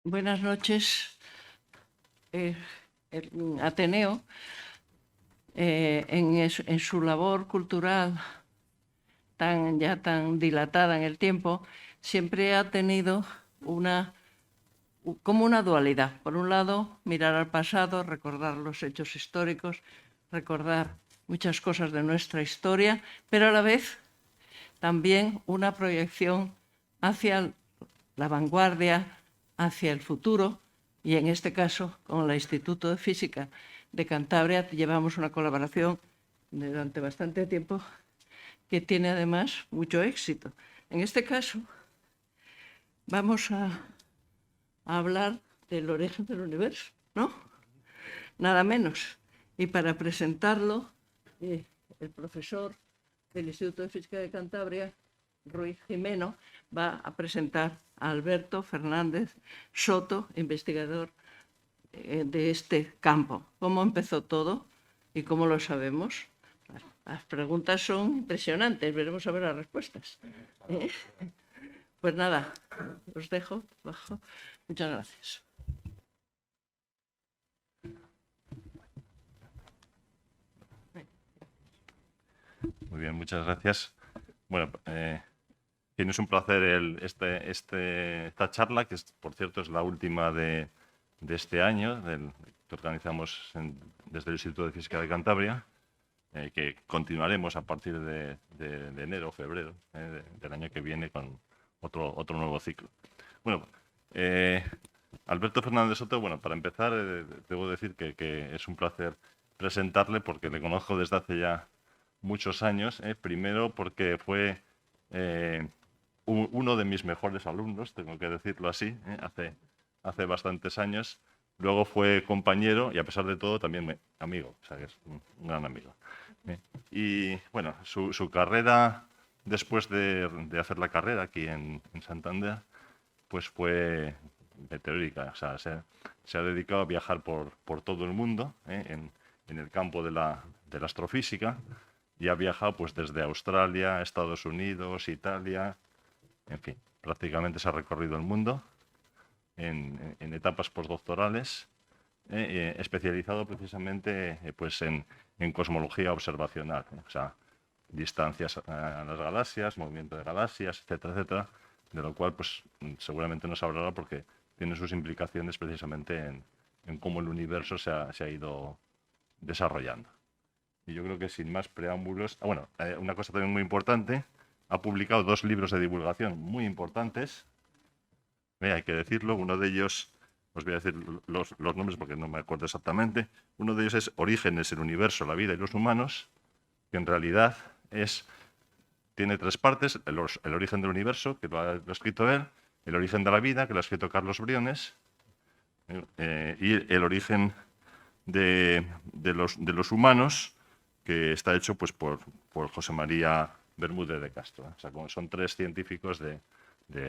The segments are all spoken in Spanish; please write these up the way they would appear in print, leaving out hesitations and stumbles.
Buenas noches. El Ateneo, en su labor cultural ya tan dilatada en el tiempo, siempre ha tenido como una dualidad. Por un lado, mirar al pasado, recordar los hechos históricos, recordar muchas cosas de nuestra historia, pero a la vez también una proyección hacia la vanguardia, hacia el futuro, y en este caso con el Instituto de Física de Cantabria llevamos una colaboración durante bastante tiempo que tiene además mucho éxito. En este caso vamos a hablar del origen del universo, ¿no? Nada menos. Y para presentarlo, el profesor del Instituto de Física de Cantabria, Ruiz Jimeno, va a presentar a Alberto Fernández Soto, investigador de este campo. ¿Cómo empezó todo y cómo lo sabemos? Las preguntas son impresionantes, veremos a ver las respuestas. Pues nada, os dejo bajo. Muchas gracias. Muy bien, muchas gracias. Bueno, es un placer esta charla, que por cierto es la última de este año, que organizamos desde el Instituto de Física de Cantabria, que continuaremos a partir de enero o febrero del año que viene con otro nuevo ciclo. Bueno, Alberto Fernández Soto, bueno, para empezar, debo decir que es un placer presentarle porque le conozco desde hace ya muchos años. Primero porque fue uno de mis mejores alumnos, tengo que decirlo así, hace bastantes años. Luego fue compañero y, a pesar de todo, también amigo, o sea, que es un gran amigo. Y bueno, su carrera, después de hacer la carrera aquí en Santander, pues fue meteórica. O sea, se ha dedicado a viajar por todo el mundo en el campo de la astrofísica, y ha viajado pues desde Australia, Estados Unidos, Italia, en fin, prácticamente se ha recorrido el mundo en etapas postdoctorales, especializado precisamente pues en cosmología observacional, o sea, distancias a las galaxias, movimiento de galaxias, etcétera, etcétera, de lo cual pues seguramente nos hablará porque tiene sus implicaciones precisamente en cómo el universo se ha ido desarrollando. Y yo creo que sin más preámbulos... bueno, una cosa también muy importante, ha publicado 2 libros de divulgación muy importantes, hay que decirlo. Uno de ellos, os voy a decir los nombres porque no me acuerdo exactamente. Uno de ellos es Orígenes, el universo, la vida y los humanos, que en realidad tiene 3 partes: el origen del universo, que lo ha escrito él; el origen de la vida, que lo ha escrito Carlos Briones; y el origen de los humanos, que está hecho pues por José María Bermúdez de Castro. O sea, son 3 científicos de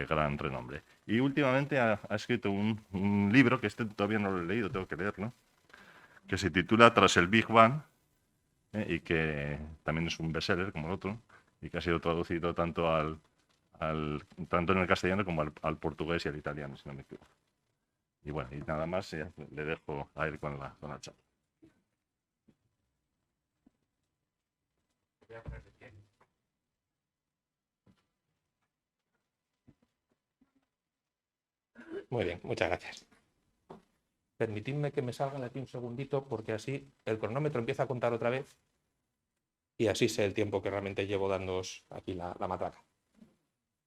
gran renombre. Y últimamente ha escrito un libro, que todavía no lo he leído, tengo que leerlo, que se titula Tras el Big Bang, y que también es un bestseller como el otro, y que ha sido traducido tanto tanto en el castellano como al portugués y al italiano, si no me equivoco. Y bueno, y nada más, le dejo a él con la charla. Muy bien, muchas gracias. Permitidme que me salga de aquí un segundito, porque así el cronómetro empieza a contar otra vez y así sé el tiempo que realmente llevo dándoos aquí la matraca.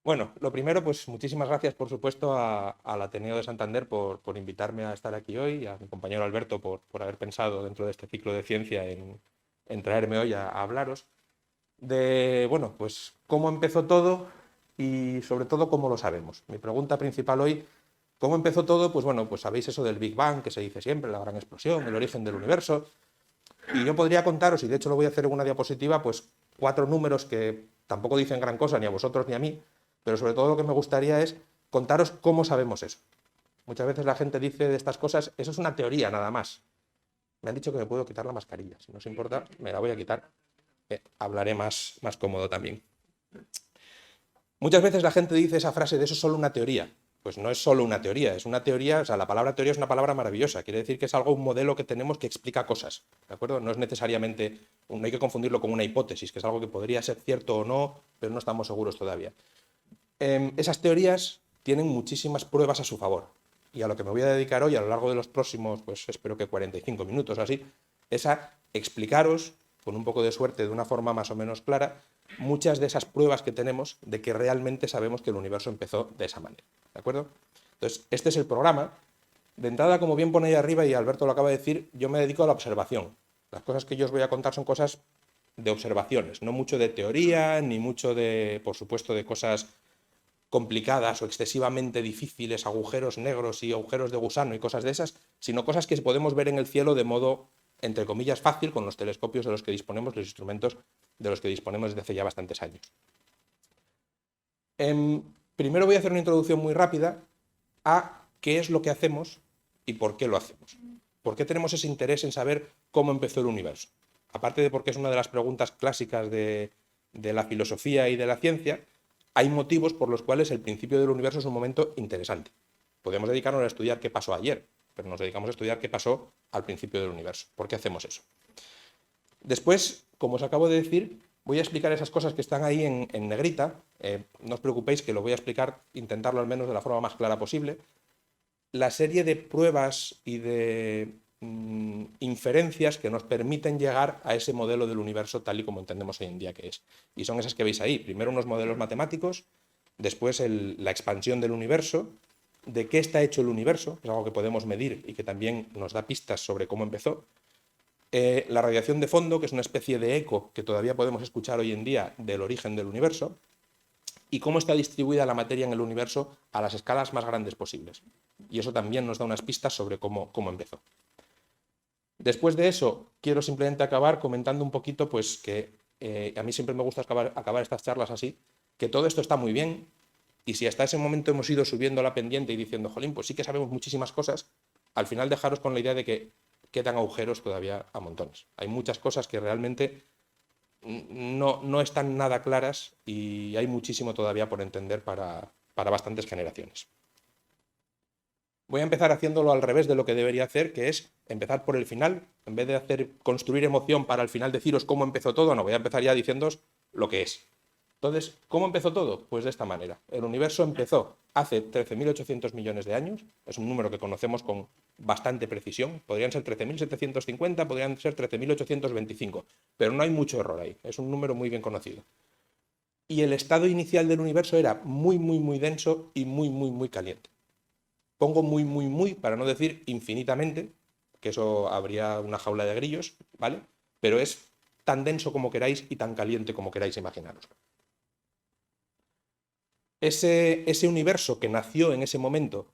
Bueno, lo primero, pues muchísimas gracias, por supuesto, al Ateneo de Santander por invitarme a estar aquí hoy, y a mi compañero Alberto por haber pensado dentro de este ciclo de ciencia en traerme hoy a hablaros de, bueno, pues cómo empezó todo y sobre todo cómo lo sabemos. Mi pregunta principal hoy: ¿cómo empezó todo? Pues bueno, pues sabéis eso del Big Bang, que se dice siempre, la gran explosión, el origen del universo. Y yo podría contaros, y de hecho lo voy a hacer en una diapositiva, pues 4 números que tampoco dicen gran cosa ni a vosotros ni a mí, pero sobre todo lo que me gustaría es contaros cómo sabemos eso. Muchas veces la gente dice de estas cosas, eso es una teoría nada más. Me han dicho que me puedo quitar la mascarilla. Si no os importa, me la voy a quitar. Hablaré más cómodo también. Muchas veces la gente dice esa frase de eso es solo una teoría. pues no es solo una teoría, es una teoría, o sea, la palabra teoría es una palabra maravillosa, quiere decir que es algo, un modelo que tenemos que explica cosas, ¿de acuerdo? No es necesariamente, no hay que confundirlo con una hipótesis, que es algo que podría ser cierto o no, pero no estamos seguros todavía. Esas teorías tienen muchísimas pruebas a su favor, y a lo que me voy a dedicar hoy, a lo largo de los próximos, pues espero que 45 minutos o así, es a explicaros, con un poco de suerte, de una forma más o menos clara, muchas de esas pruebas que tenemos de que realmente sabemos que el universo empezó de esa manera, ¿de acuerdo? Entonces, este es el programa. De entrada, como bien pone ahí arriba, y Alberto lo acaba de decir, yo me dedico a la observación. Las cosas que yo os voy a contar son cosas de observaciones, no mucho de teoría, ni mucho de, por supuesto, de cosas complicadas o excesivamente difíciles, agujeros negros y agujeros de gusano y cosas de esas, sino cosas que podemos ver en el cielo de modo, entre comillas, fácil con los telescopios de los que disponemos, los instrumentos de los que disponemos desde hace ya bastantes años. Primero voy a hacer una introducción muy rápida a qué es lo que hacemos y por qué lo hacemos. ¿Por qué tenemos ese interés en saber cómo empezó el universo? Aparte de porque es una de las preguntas clásicas de la filosofía y de la ciencia, hay motivos por los cuales el principio del universo es un momento interesante. Podemos dedicarnos a estudiar qué pasó ayer, pero nos dedicamos a estudiar qué pasó al principio del universo. ¿Por qué hacemos eso? Después, como os acabo de decir, voy a explicar esas cosas que están ahí en negrita. No os preocupéis que lo voy a explicar, intentarlo al menos de la forma más clara posible. La serie de pruebas y de inferencias que nos permiten llegar a ese modelo del universo tal y como entendemos hoy en día que es. Y son esas que veis ahí. Primero unos modelos matemáticos, después la expansión del universo, de qué está hecho el universo, que es algo que podemos medir y que también nos da pistas sobre cómo empezó. La radiación de fondo, que es una especie de eco que todavía podemos escuchar hoy en día del origen del universo, y cómo está distribuida la materia en el universo a las escalas más grandes posibles. Y eso también nos da unas pistas sobre cómo empezó. Después de eso, quiero simplemente acabar comentando un poquito, pues que a mí siempre me gusta acabar estas charlas así, que todo esto está muy bien, y si hasta ese momento hemos ido subiendo la pendiente y diciendo, jolín, pues sí que sabemos muchísimas cosas, al final dejaros con la idea de que quedan agujeros todavía a montones. Hay muchas cosas que realmente no están nada claras y hay muchísimo todavía por entender para bastantes generaciones. Voy a empezar haciéndolo al revés de lo que debería hacer, que es empezar por el final. En vez de construir emoción para al final deciros cómo empezó todo, no, voy a empezar ya diciéndoos lo que es. Entonces, ¿cómo empezó todo? Pues de esta manera. El universo empezó hace 13.800 millones de años, es un número que conocemos con bastante precisión, podrían ser 13.750, podrían ser 13.825, pero no hay mucho error ahí, es un número muy bien conocido. Y el estado inicial del universo era muy, muy, muy denso y muy, muy, muy caliente. Pongo muy, muy, muy, para no decir infinitamente, que eso habría una jaula de grillos, ¿vale? Pero es tan denso como queráis y tan caliente como queráis imaginaros. Ese universo que nació en ese momento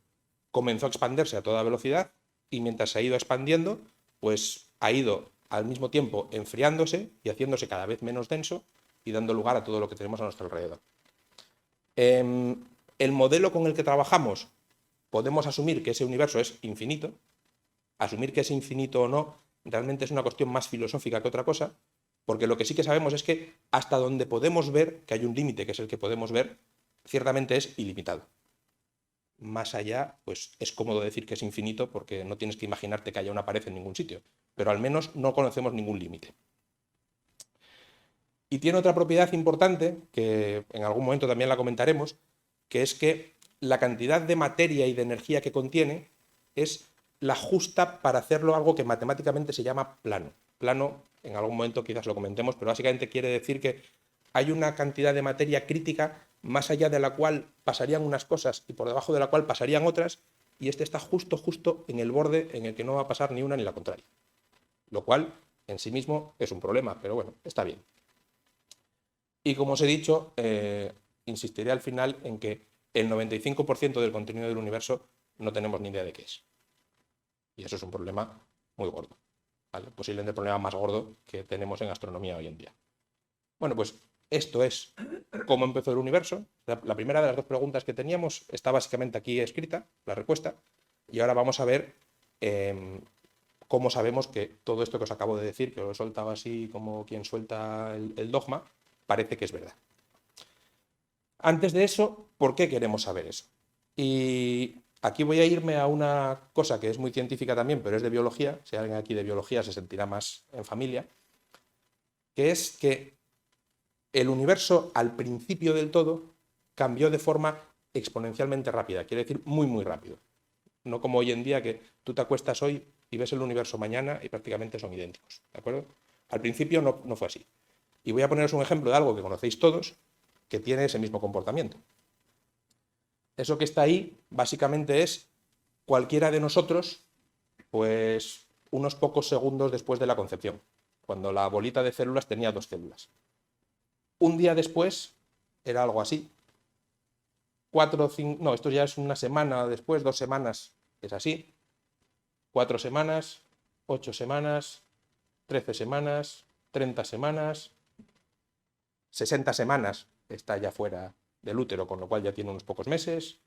comenzó a expandirse a toda velocidad y mientras se ha ido expandiendo, pues ha ido al mismo tiempo enfriándose y haciéndose cada vez menos denso y dando lugar a todo lo que tenemos a nuestro alrededor. El modelo con el que trabajamos, podemos asumir que ese universo es infinito. Asumir que es infinito o no realmente es una cuestión más filosófica que otra cosa, porque lo que sí que sabemos es que hasta donde podemos ver, que hay un límite que es el que podemos ver, ciertamente es ilimitado. Más allá, pues es cómodo decir que es infinito porque no tienes que imaginarte que haya una pared en ningún sitio, pero al menos no conocemos ningún límite. Y tiene otra propiedad importante, que en algún momento también la comentaremos, que es que la cantidad de materia y de energía que contiene es la justa para hacerlo algo que matemáticamente se llama plano. Plano, en algún momento quizás lo comentemos, pero básicamente quiere decir que hay una cantidad de materia crítica más allá de la cual pasarían unas cosas y por debajo de la cual pasarían otras, y este está justo en el borde en el que no va a pasar ni una ni la contraria. Lo cual en sí mismo es un problema, pero bueno, está bien. Y como os he dicho, insistiré al final en que el 95% del contenido del universo no tenemos ni idea de qué es. Y eso es un problema muy gordo, ¿vale? Posiblemente el problema más gordo que tenemos en astronomía hoy en día. Bueno, pues esto es cómo empezó el universo. La primera de las dos preguntas que teníamos está básicamente aquí escrita, la respuesta, y ahora vamos a ver cómo sabemos que todo esto que os acabo de decir, que lo he soltado así como quien suelta el dogma, parece que es verdad. Antes de eso, ¿por qué queremos saber eso? Y aquí voy a irme a una cosa que es muy científica también, pero es de biología. Si hay alguien aquí de biología se sentirá más en familia, que es que el universo al principio del todo cambió de forma exponencialmente rápida, quiere decir muy, muy rápido. No como hoy en día que tú te acuestas hoy y ves el universo mañana y prácticamente son idénticos, ¿de acuerdo? Al principio no fue así. Y voy a poneros un ejemplo de algo que conocéis todos, que tiene ese mismo comportamiento. Eso que está ahí básicamente es cualquiera de nosotros, pues unos pocos segundos después de la concepción, cuando la bolita de células tenía 2 células. Un día después era algo así. 4 o 5, no, esto ya es una semana después, 2 semanas es así. 4 semanas, 8 semanas, 13 semanas, 30 semanas, 60 semanas está ya fuera del útero, con lo cual ya tiene unos pocos meses.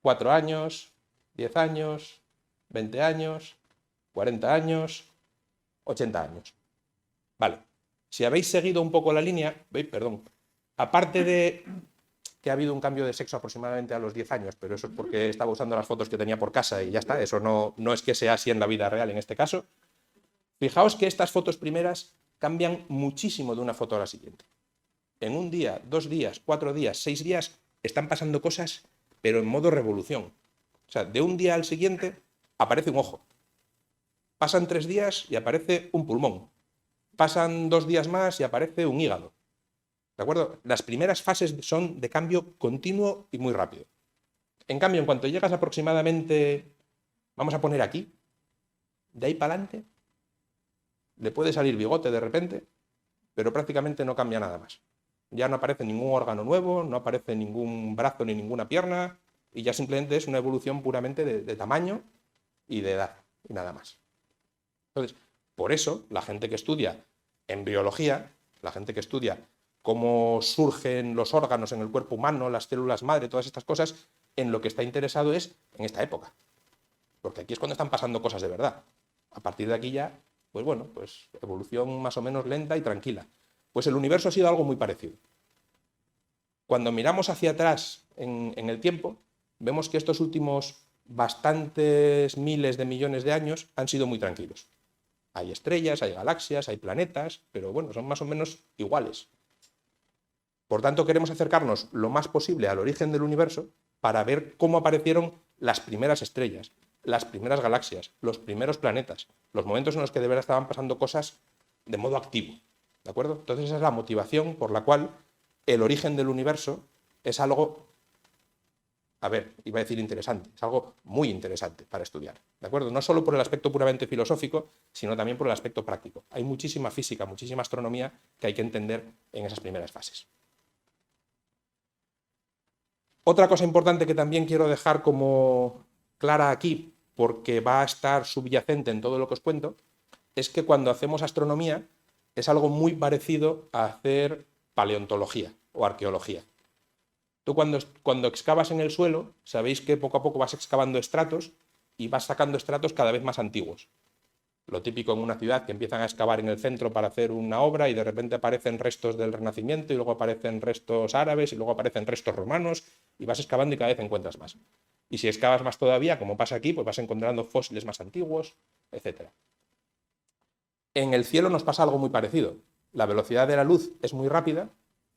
4 años, 10 años, 20 años, 40 años, 80 años. Vale. Si habéis seguido un poco la línea, perdón, aparte de que ha habido un cambio de sexo aproximadamente a los 10 años, pero eso es porque estaba usando las fotos que tenía por casa y ya está, eso no es que sea así en la vida real en este caso. Fijaos que estas fotos primeras cambian muchísimo de una foto a la siguiente. En un día, 2 días, 4 días, 6 días, están pasando cosas, pero en modo revolución. O sea, de un día al siguiente aparece un ojo. Pasan 3 días y aparece un pulmón. Pasan 2 días más y aparece un hígado. ¿De acuerdo? Las primeras fases son de cambio continuo y muy rápido. En cambio, en cuanto llegas aproximadamente, vamos a poner aquí, de ahí para adelante, le puede salir bigote de repente, pero prácticamente no cambia nada más. Ya no aparece ningún órgano nuevo, no aparece ningún brazo ni ninguna pierna, y ya simplemente es una evolución puramente de tamaño y de edad, y nada más. Entonces, por eso, la gente que estudia embriología, la gente que estudia cómo surgen los órganos en el cuerpo humano, las células madre, todas estas cosas, en lo que está interesado es en esta época. Porque aquí es cuando están pasando cosas de verdad. A partir de aquí ya, pues bueno, pues evolución más o menos lenta y tranquila. Pues el universo ha sido algo muy parecido. Cuando miramos hacia atrás en el tiempo, vemos que estos últimos bastantes miles de millones de años han sido muy tranquilos. Hay estrellas, hay galaxias, hay planetas, pero bueno, son más o menos iguales. Por tanto, queremos acercarnos lo más posible al origen del universo para ver cómo aparecieron las primeras estrellas, las primeras galaxias, los primeros planetas, los momentos en los que de verdad estaban pasando cosas de modo activo. ¿De acuerdo? Entonces esa es la motivación por la cual el origen del universo es algo, a ver, iba a decir interesante, es algo muy interesante para estudiar. ¿De acuerdo? No solo por el aspecto puramente filosófico, sino también por el aspecto práctico. Hay muchísima física, muchísima astronomía que hay que entender en esas primeras fases. Otra cosa importante que también quiero dejar como clara aquí, porque va a estar subyacente en todo lo que os cuento, es que cuando hacemos astronomía es algo muy parecido a hacer paleontología o arqueología. Tú cuando excavas en el suelo, sabéis que poco a poco vas excavando estratos y vas sacando estratos cada vez más antiguos. Lo típico en una ciudad que empiezan a excavar en el centro para hacer una obra y de repente aparecen restos del Renacimiento y luego aparecen restos árabes y luego aparecen restos romanos y vas excavando y cada vez encuentras más. Y si excavas más todavía, como pasa aquí, pues vas encontrando fósiles más antiguos, etc. En el cielo nos pasa algo muy parecido. La velocidad de la luz es muy rápida,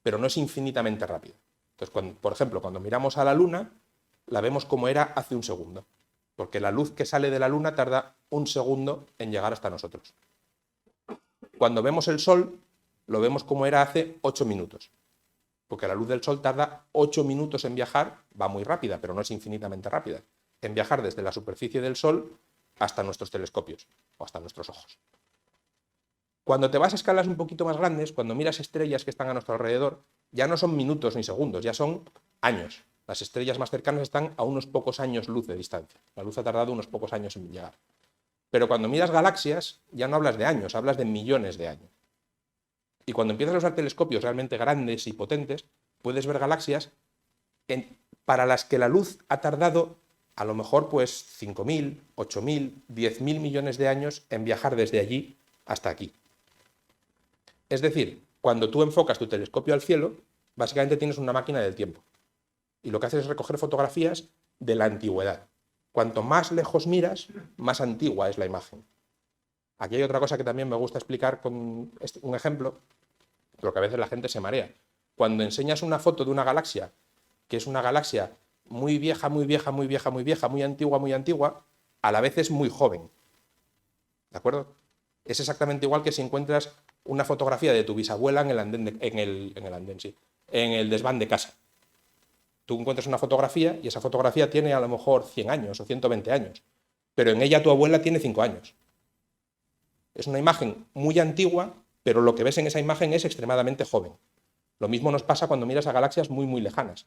pero no es infinitamente rápida. Entonces, por ejemplo, cuando miramos a la Luna, la vemos como era hace un segundo, porque la luz que sale de la Luna tarda un segundo en llegar hasta nosotros. Cuando vemos el Sol, lo vemos como era hace 8 minutos, porque la luz del Sol tarda 8 minutos en viajar, va muy rápida, pero no es infinitamente rápida, en viajar desde la superficie del Sol hasta nuestros telescopios o hasta nuestros ojos. Cuando te vas a escalas un poquito más grandes, cuando miras estrellas que están a nuestro alrededor, ya no son minutos ni segundos, ya son años. Las estrellas más cercanas están a unos pocos años luz de distancia. La luz ha tardado unos pocos años en llegar. Pero cuando miras galaxias, ya no hablas de años, hablas de millones de años. Y cuando empiezas a usar telescopios realmente grandes y potentes, puedes ver galaxias para las que la luz ha tardado a lo mejor pues 5.000, 8.000, 10.000 millones de años en viajar desde allí hasta aquí. Es decir, cuando tú enfocas tu telescopio al cielo, básicamente tienes una máquina del tiempo. Y lo que haces es recoger fotografías de la antigüedad. Cuanto más lejos miras, más antigua es la imagen. Aquí hay otra cosa que también me gusta explicar con un ejemplo, pero que a veces la gente se marea. Cuando enseñas una foto de una galaxia, que es una galaxia muy vieja, muy vieja, muy vieja, muy vieja, muy antigua, a la vez es muy joven. ¿De acuerdo? Es exactamente igual que si encuentras una fotografía de tu bisabuela en el desván de casa. Tú encuentras una fotografía y esa fotografía tiene a lo mejor 100 años o 120 años, pero en ella tu abuela tiene 5 años. Es una imagen muy antigua, pero lo que ves en esa imagen es extremadamente joven. Lo mismo nos pasa cuando miras a galaxias muy, muy lejanas.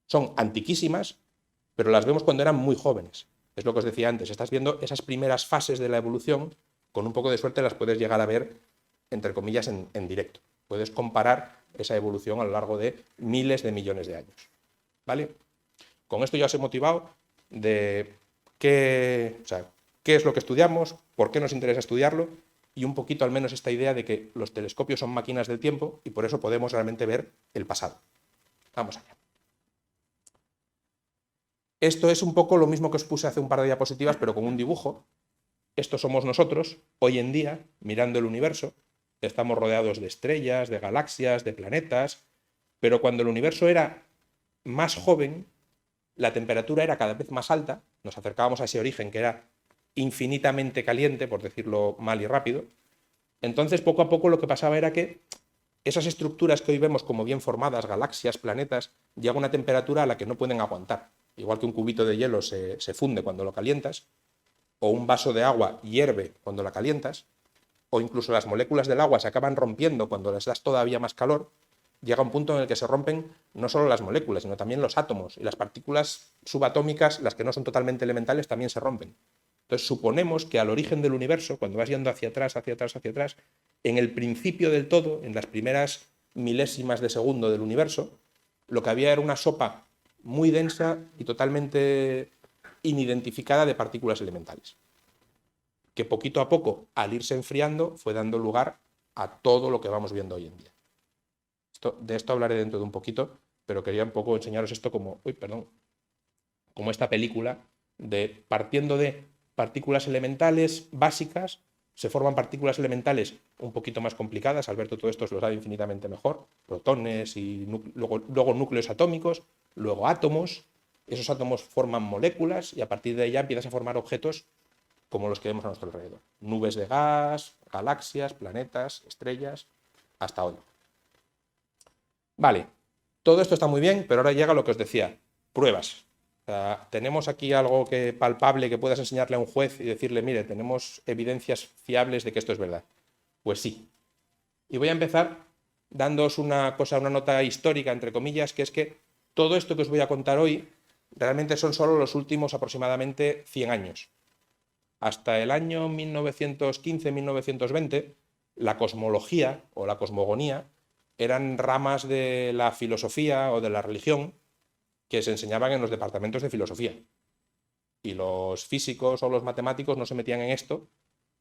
Son antiquísimas, pero las vemos cuando eran muy jóvenes. Es lo que os decía antes, estás viendo esas primeras fases de la evolución, con un poco de suerte las puedes llegar a ver, entre comillas, en directo. Puedes comparar esa evolución a lo largo de miles de millones de años. ¿Vale? Con esto ya os he motivado de qué es lo que estudiamos, por qué nos interesa estudiarlo, y un poquito al menos esta idea de que los telescopios son máquinas del tiempo y por eso podemos realmente ver el pasado. Vamos allá. Esto es un poco lo mismo que os puse hace un par de diapositivas, pero con un dibujo. Esto somos nosotros, hoy en día, mirando el universo. Estamos rodeados de estrellas, de galaxias, de planetas, pero cuando el universo era más joven, la temperatura era cada vez más alta, nos acercábamos a ese origen que era infinitamente caliente, por decirlo mal y rápido. Entonces, poco a poco lo que pasaba era que esas estructuras que hoy vemos como bien formadas, galaxias, planetas, llegan a una temperatura a la que no pueden aguantar. Igual que un cubito de hielo se funde cuando lo calientas, o un vaso de agua hierve cuando la calientas, o incluso las moléculas del agua se acaban rompiendo cuando les das todavía más calor, llega un punto en el que se rompen no solo las moléculas, sino también los átomos, y las partículas subatómicas, las que no son totalmente elementales, también se rompen. Entonces suponemos que al origen del universo, cuando vas yendo hacia atrás, en el principio del todo, en las primeras milésimas de segundo del universo, lo que había era una sopa muy densa y totalmente inidentificada de partículas elementales, que poquito a poco, al irse enfriando, fue dando lugar a todo lo que vamos viendo hoy en día. De esto hablaré dentro de un poquito, pero quería un poco enseñaros esto como esta película de partiendo de partículas elementales básicas, se forman partículas elementales un poquito más complicadas. Alberto todo esto os lo sabe infinitamente mejor, protones y luego núcleos atómicos, luego átomos, esos átomos forman moléculas y a partir de ahí ya empiezas a formar objetos como los que vemos a nuestro alrededor. Nubes de gas, galaxias, planetas, estrellas, hasta hoy. Vale, todo esto está muy bien, pero ahora llega lo que os decía, pruebas. O sea, tenemos aquí algo palpable que puedas enseñarle a un juez y decirle, mire, tenemos evidencias fiables de que esto es verdad. Pues sí. Y voy a empezar dándoos una nota histórica, entre comillas, que es que todo esto que os voy a contar hoy realmente son solo los últimos aproximadamente 100 años. Hasta el año 1915-1920, la cosmología o la cosmogonía eran ramas de la filosofía o de la religión que se enseñaban en los departamentos de filosofía. Y los físicos o los matemáticos no se metían en esto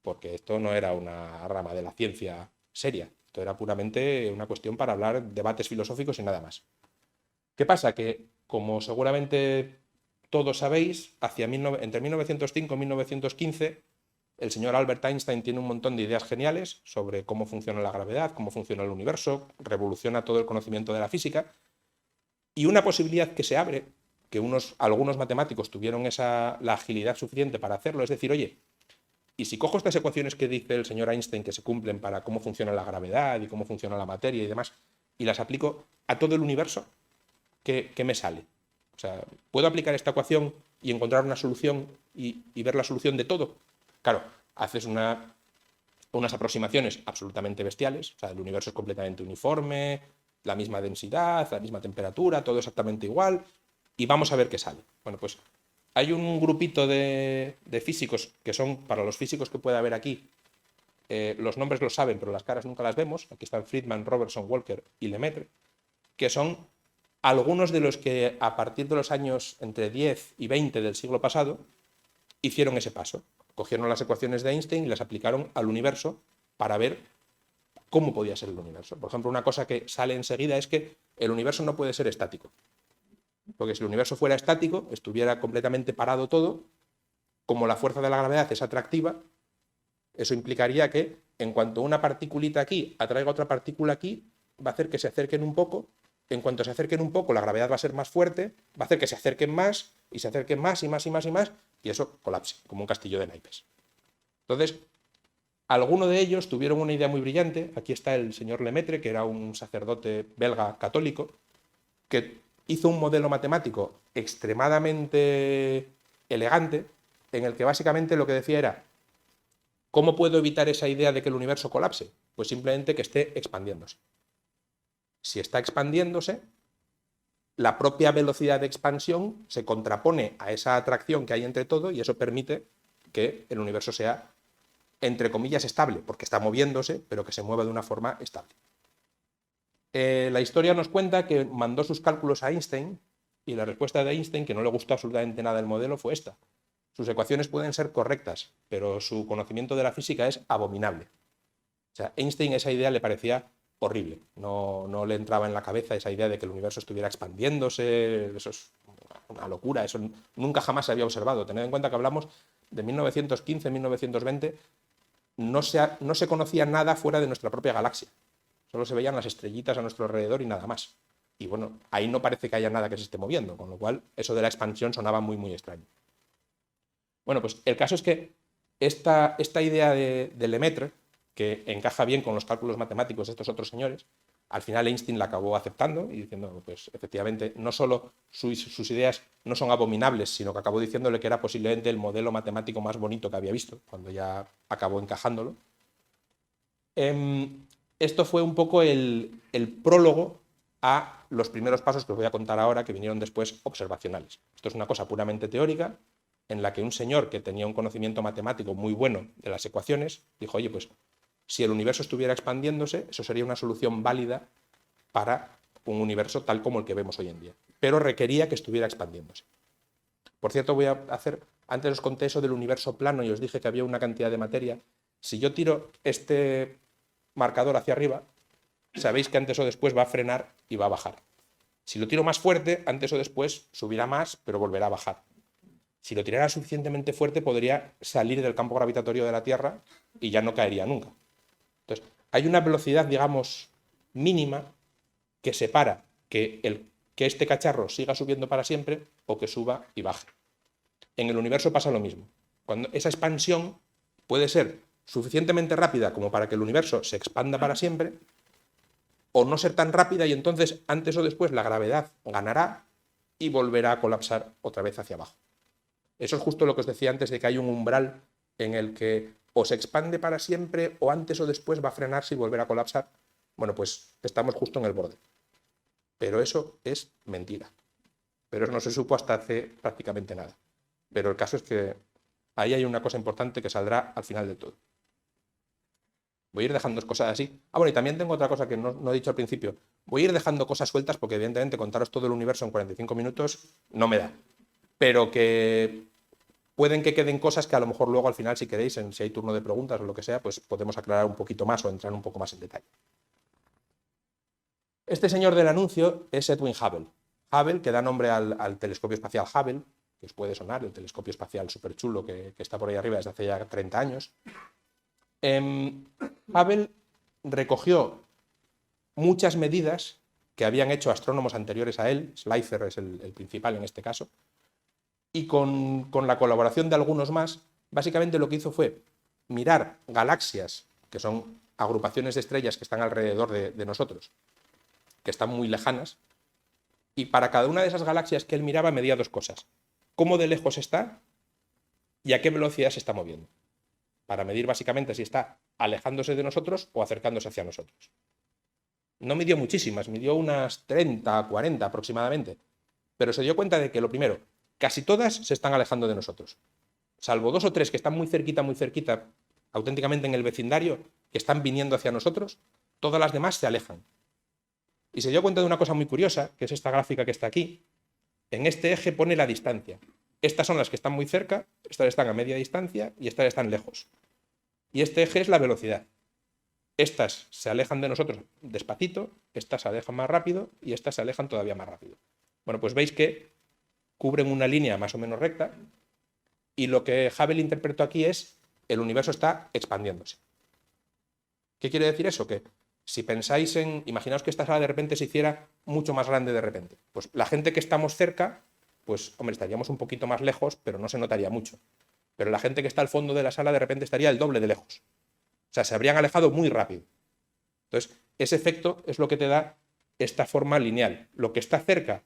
porque esto no era una rama de la ciencia seria. Esto era puramente una cuestión para hablar debates filosóficos y nada más. ¿Qué pasa? Que, como seguramente todos sabéis, entre 1905 y 1915, el señor Albert Einstein tiene un montón de ideas geniales sobre cómo funciona la gravedad, cómo funciona el universo, revoluciona todo el conocimiento de la física, y una posibilidad que se abre, que algunos matemáticos tuvieron la agilidad suficiente para hacerlo, es decir, oye, y si cojo estas ecuaciones que dice el señor Einstein que se cumplen para cómo funciona la gravedad y cómo funciona la materia y demás, y las aplico a todo el universo, ¿qué me sale? O sea, ¿puedo aplicar esta ecuación y encontrar una solución y ver la solución de todo? Claro, haces unas aproximaciones absolutamente bestiales, o sea, el universo es completamente uniforme, la misma densidad, la misma temperatura, todo exactamente igual, y vamos a ver qué sale. Bueno, pues hay un grupito de físicos que son, para los físicos que puede haber aquí, los nombres los saben, pero las caras nunca las vemos. Aquí están Friedman, Robertson, Walker y Lemaitre, que son algunos de los que a partir de los años entre 10 y 20 del siglo pasado hicieron ese paso. Cogieron las ecuaciones de Einstein y las aplicaron al universo para ver cómo podía ser el universo. Por ejemplo, una cosa que sale enseguida es que el universo no puede ser estático. Porque si el universo fuera estático, estuviera completamente parado todo, como la fuerza de la gravedad es atractiva, eso implicaría que en cuanto una particulita aquí atraiga otra partícula aquí, va a hacer que se acerquen un poco. En cuanto se acerquen un poco, la gravedad va a ser más fuerte, va a hacer que se acerquen más, y se acerquen más y más y más y más, y eso colapse, como un castillo de naipes. Entonces, algunos de ellos tuvieron una idea muy brillante. Aquí está el señor Lemaitre, que era un sacerdote belga católico, que hizo un modelo matemático extremadamente elegante, en el que básicamente lo que decía era: ¿cómo puedo evitar esa idea de que el universo colapse? Pues simplemente que esté expandiéndose. Si está expandiéndose, la propia velocidad de expansión se contrapone a esa atracción que hay entre todo, y eso permite que el universo sea, entre comillas, estable, porque está moviéndose, pero que se mueva de una forma estable. La historia nos cuenta que mandó sus cálculos a Einstein, y la respuesta de Einstein, que no le gustó absolutamente nada el modelo, fue esta: sus ecuaciones pueden ser correctas, pero su conocimiento de la física es abominable. O sea, a Einstein esa idea le parecía horrible, no le entraba en la cabeza esa idea de que el universo estuviera expandiéndose. Eso es una locura, eso nunca jamás se había observado. Tened en cuenta que hablamos de 1915, 1920, no se conocía nada fuera de nuestra propia galaxia, solo se veían las estrellitas a nuestro alrededor y nada más. Y bueno, ahí no parece que haya nada que se esté moviendo, con lo cual eso de la expansión sonaba muy, muy extraño. Bueno, pues el caso es que esta idea de Lemaitre, que encaja bien con los cálculos matemáticos de estos otros señores, al final Einstein la acabó aceptando y diciendo, pues efectivamente, no solo sus ideas no son abominables, sino que acabó diciéndole que era posiblemente el modelo matemático más bonito que había visto, cuando ya acabó encajándolo. Esto fue un poco el prólogo a los primeros pasos que os voy a contar ahora, que vinieron después observacionales. Esto es una cosa puramente teórica, en la que un señor que tenía un conocimiento matemático muy bueno de las ecuaciones dijo: oye, pues si el universo estuviera expandiéndose, eso sería una solución válida para un universo tal como el que vemos hoy en día, pero requería que estuviera expandiéndose. Por cierto, antes os conté eso del universo plano y os dije que había una cantidad de materia. Si yo tiro este marcador hacia arriba, sabéis que antes o después va a frenar y va a bajar. Si lo tiro más fuerte, antes o después subirá más, pero volverá a bajar. Si lo tirara suficientemente fuerte, podría salir del campo gravitatorio de la Tierra y ya no caería nunca. Entonces, hay una velocidad, digamos, mínima que separa que este cacharro siga subiendo para siempre o que suba y baje. En el universo pasa lo mismo. Cuando esa expansión puede ser suficientemente rápida como para que el universo se expanda para siempre, o no ser tan rápida, y entonces antes o después la gravedad ganará y volverá a colapsar otra vez hacia abajo. Eso es justo lo que os decía antes, de que hay un umbral en el que o se expande para siempre o antes o después va a frenarse y volver a colapsar. Bueno, pues estamos justo en el borde. Pero eso es mentira. Pero eso no se supo hasta hace prácticamente nada. Pero el caso es que ahí hay una cosa importante que saldrá al final de todo. Voy a ir dejando cosas así. Bueno, y también tengo otra cosa que no he dicho al principio. Voy a ir dejando cosas sueltas porque evidentemente contaros todo el universo en 45 minutos no me da. Pero que pueden que queden cosas que a lo mejor luego al final, si queréis, si hay turno de preguntas o lo que sea, pues podemos aclarar un poquito más o entrar un poco más en detalle. Este señor del anuncio es Edwin Hubble. Hubble, que da nombre al telescopio espacial Hubble, que os puede sonar, el telescopio espacial súper chulo que está por ahí arriba desde hace ya 30 años. Hubble recogió muchas medidas que habían hecho astrónomos anteriores a él, Schleifer es el principal en este caso, y con la colaboración de algunos más, básicamente lo que hizo fue mirar galaxias, que son agrupaciones de estrellas que están alrededor de nosotros, que están muy lejanas, y para cada una de esas galaxias que él miraba medía dos cosas: cómo de lejos está y a qué velocidad se está moviendo, para medir básicamente si está alejándose de nosotros o acercándose hacia nosotros. No midió muchísimas, midió unas 30, 40 aproximadamente, pero se dio cuenta de que, lo primero, casi todas se están alejando de nosotros, salvo dos o tres que están muy cerquita, auténticamente en el vecindario, que están viniendo hacia nosotros. Todas las demás se alejan. Y se dio cuenta de una cosa muy curiosa, que es esta gráfica que está aquí. En este eje pone la distancia. Estas son las que están muy cerca, estas están a media distancia y estas están lejos. Y este eje es la velocidad. Estas se alejan de nosotros despacito, estas se alejan más rápido y estas se alejan todavía más rápido. Bueno, pues veis que cubren una línea más o menos recta y lo que Hubble interpretó aquí es el universo está expandiéndose. ¿Qué quiere decir eso? Que si pensáis en, imaginaos que esta sala de repente se hiciera mucho más grande de repente, pues la gente que estamos cerca, pues hombre, estaríamos un poquito más lejos, pero no se notaría mucho. Pero la gente que está al fondo de la sala de repente estaría el doble de lejos. O sea, se habrían alejado muy rápido. Entonces, ese efecto es lo que te da esta forma lineal. Lo que está cerca,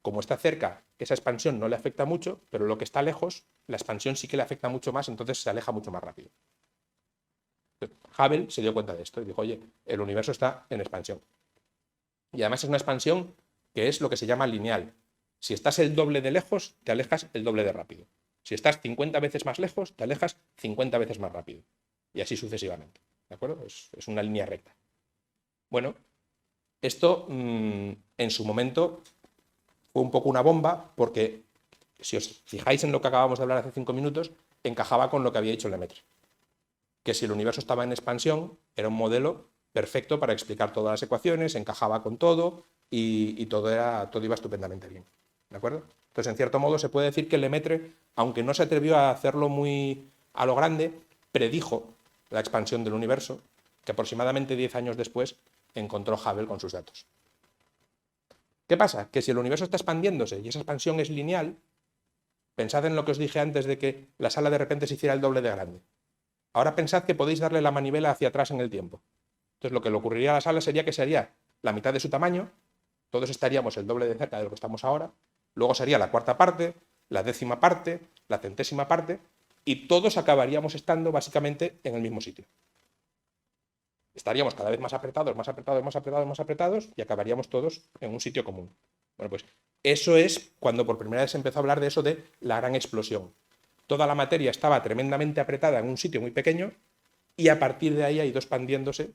como está cerca, esa expansión no le afecta mucho, pero lo que está lejos, la expansión sí que le afecta mucho más, entonces se aleja mucho más rápido. Hubble se dio cuenta de esto y dijo, oye, el universo está en expansión. Y además es una expansión que es lo que se llama lineal. Si estás el doble de lejos, te alejas el doble de rápido. Si estás 50 veces más lejos, te alejas 50 veces más rápido. Y así sucesivamente. ¿De acuerdo? Es una línea recta. Bueno, esto en su momento fue un poco una bomba porque, si os fijáis en lo que acabamos de hablar hace 5 minutos, encajaba con lo que había dicho Lemaitre. Que si el universo estaba en expansión, era un modelo perfecto para explicar todas las ecuaciones, encajaba con todo y todo iba estupendamente bien. ¿De acuerdo? Entonces, en cierto modo, se puede decir que Lemaitre, aunque no se atrevió a hacerlo muy a lo grande, predijo la expansión del universo, que aproximadamente 10 años después encontró Hubble con sus datos. ¿Qué pasa? Que si el universo está expandiéndose y esa expansión es lineal, pensad en lo que os dije antes de que la sala de repente se hiciera el doble de grande. Ahora pensad que podéis darle la manivela hacia atrás en el tiempo. Entonces lo que le ocurriría a la sala sería que sería la mitad de su tamaño, todos estaríamos el doble de cerca de lo que estamos ahora, luego sería la cuarta parte, la décima parte, la centésima parte, y todos acabaríamos estando básicamente en el mismo sitio. Estaríamos cada vez más apretados, más apretados, más apretados, más apretados, y acabaríamos todos en un sitio común. Bueno, pues eso es cuando por primera vez se empezó a hablar de eso de la gran explosión. Toda la materia estaba tremendamente apretada en un sitio muy pequeño y a partir de ahí ha ido expandiéndose,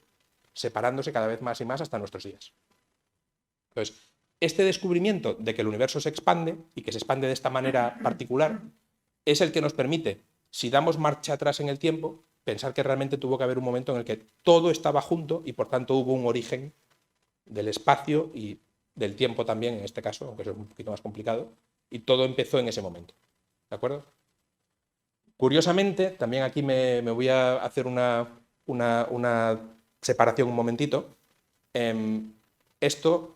separándose cada vez más y más hasta nuestros días. Entonces, este descubrimiento de que el universo se expande y que se expande de esta manera particular es el que nos permite, si damos marcha atrás en el tiempo, pensar que realmente tuvo que haber un momento en el que todo estaba junto y por tanto hubo un origen del espacio y del tiempo también, en este caso, aunque eso es un poquito más complicado, y todo empezó en ese momento. ¿De acuerdo? Curiosamente, también aquí me voy a hacer una separación un momentito. Esto,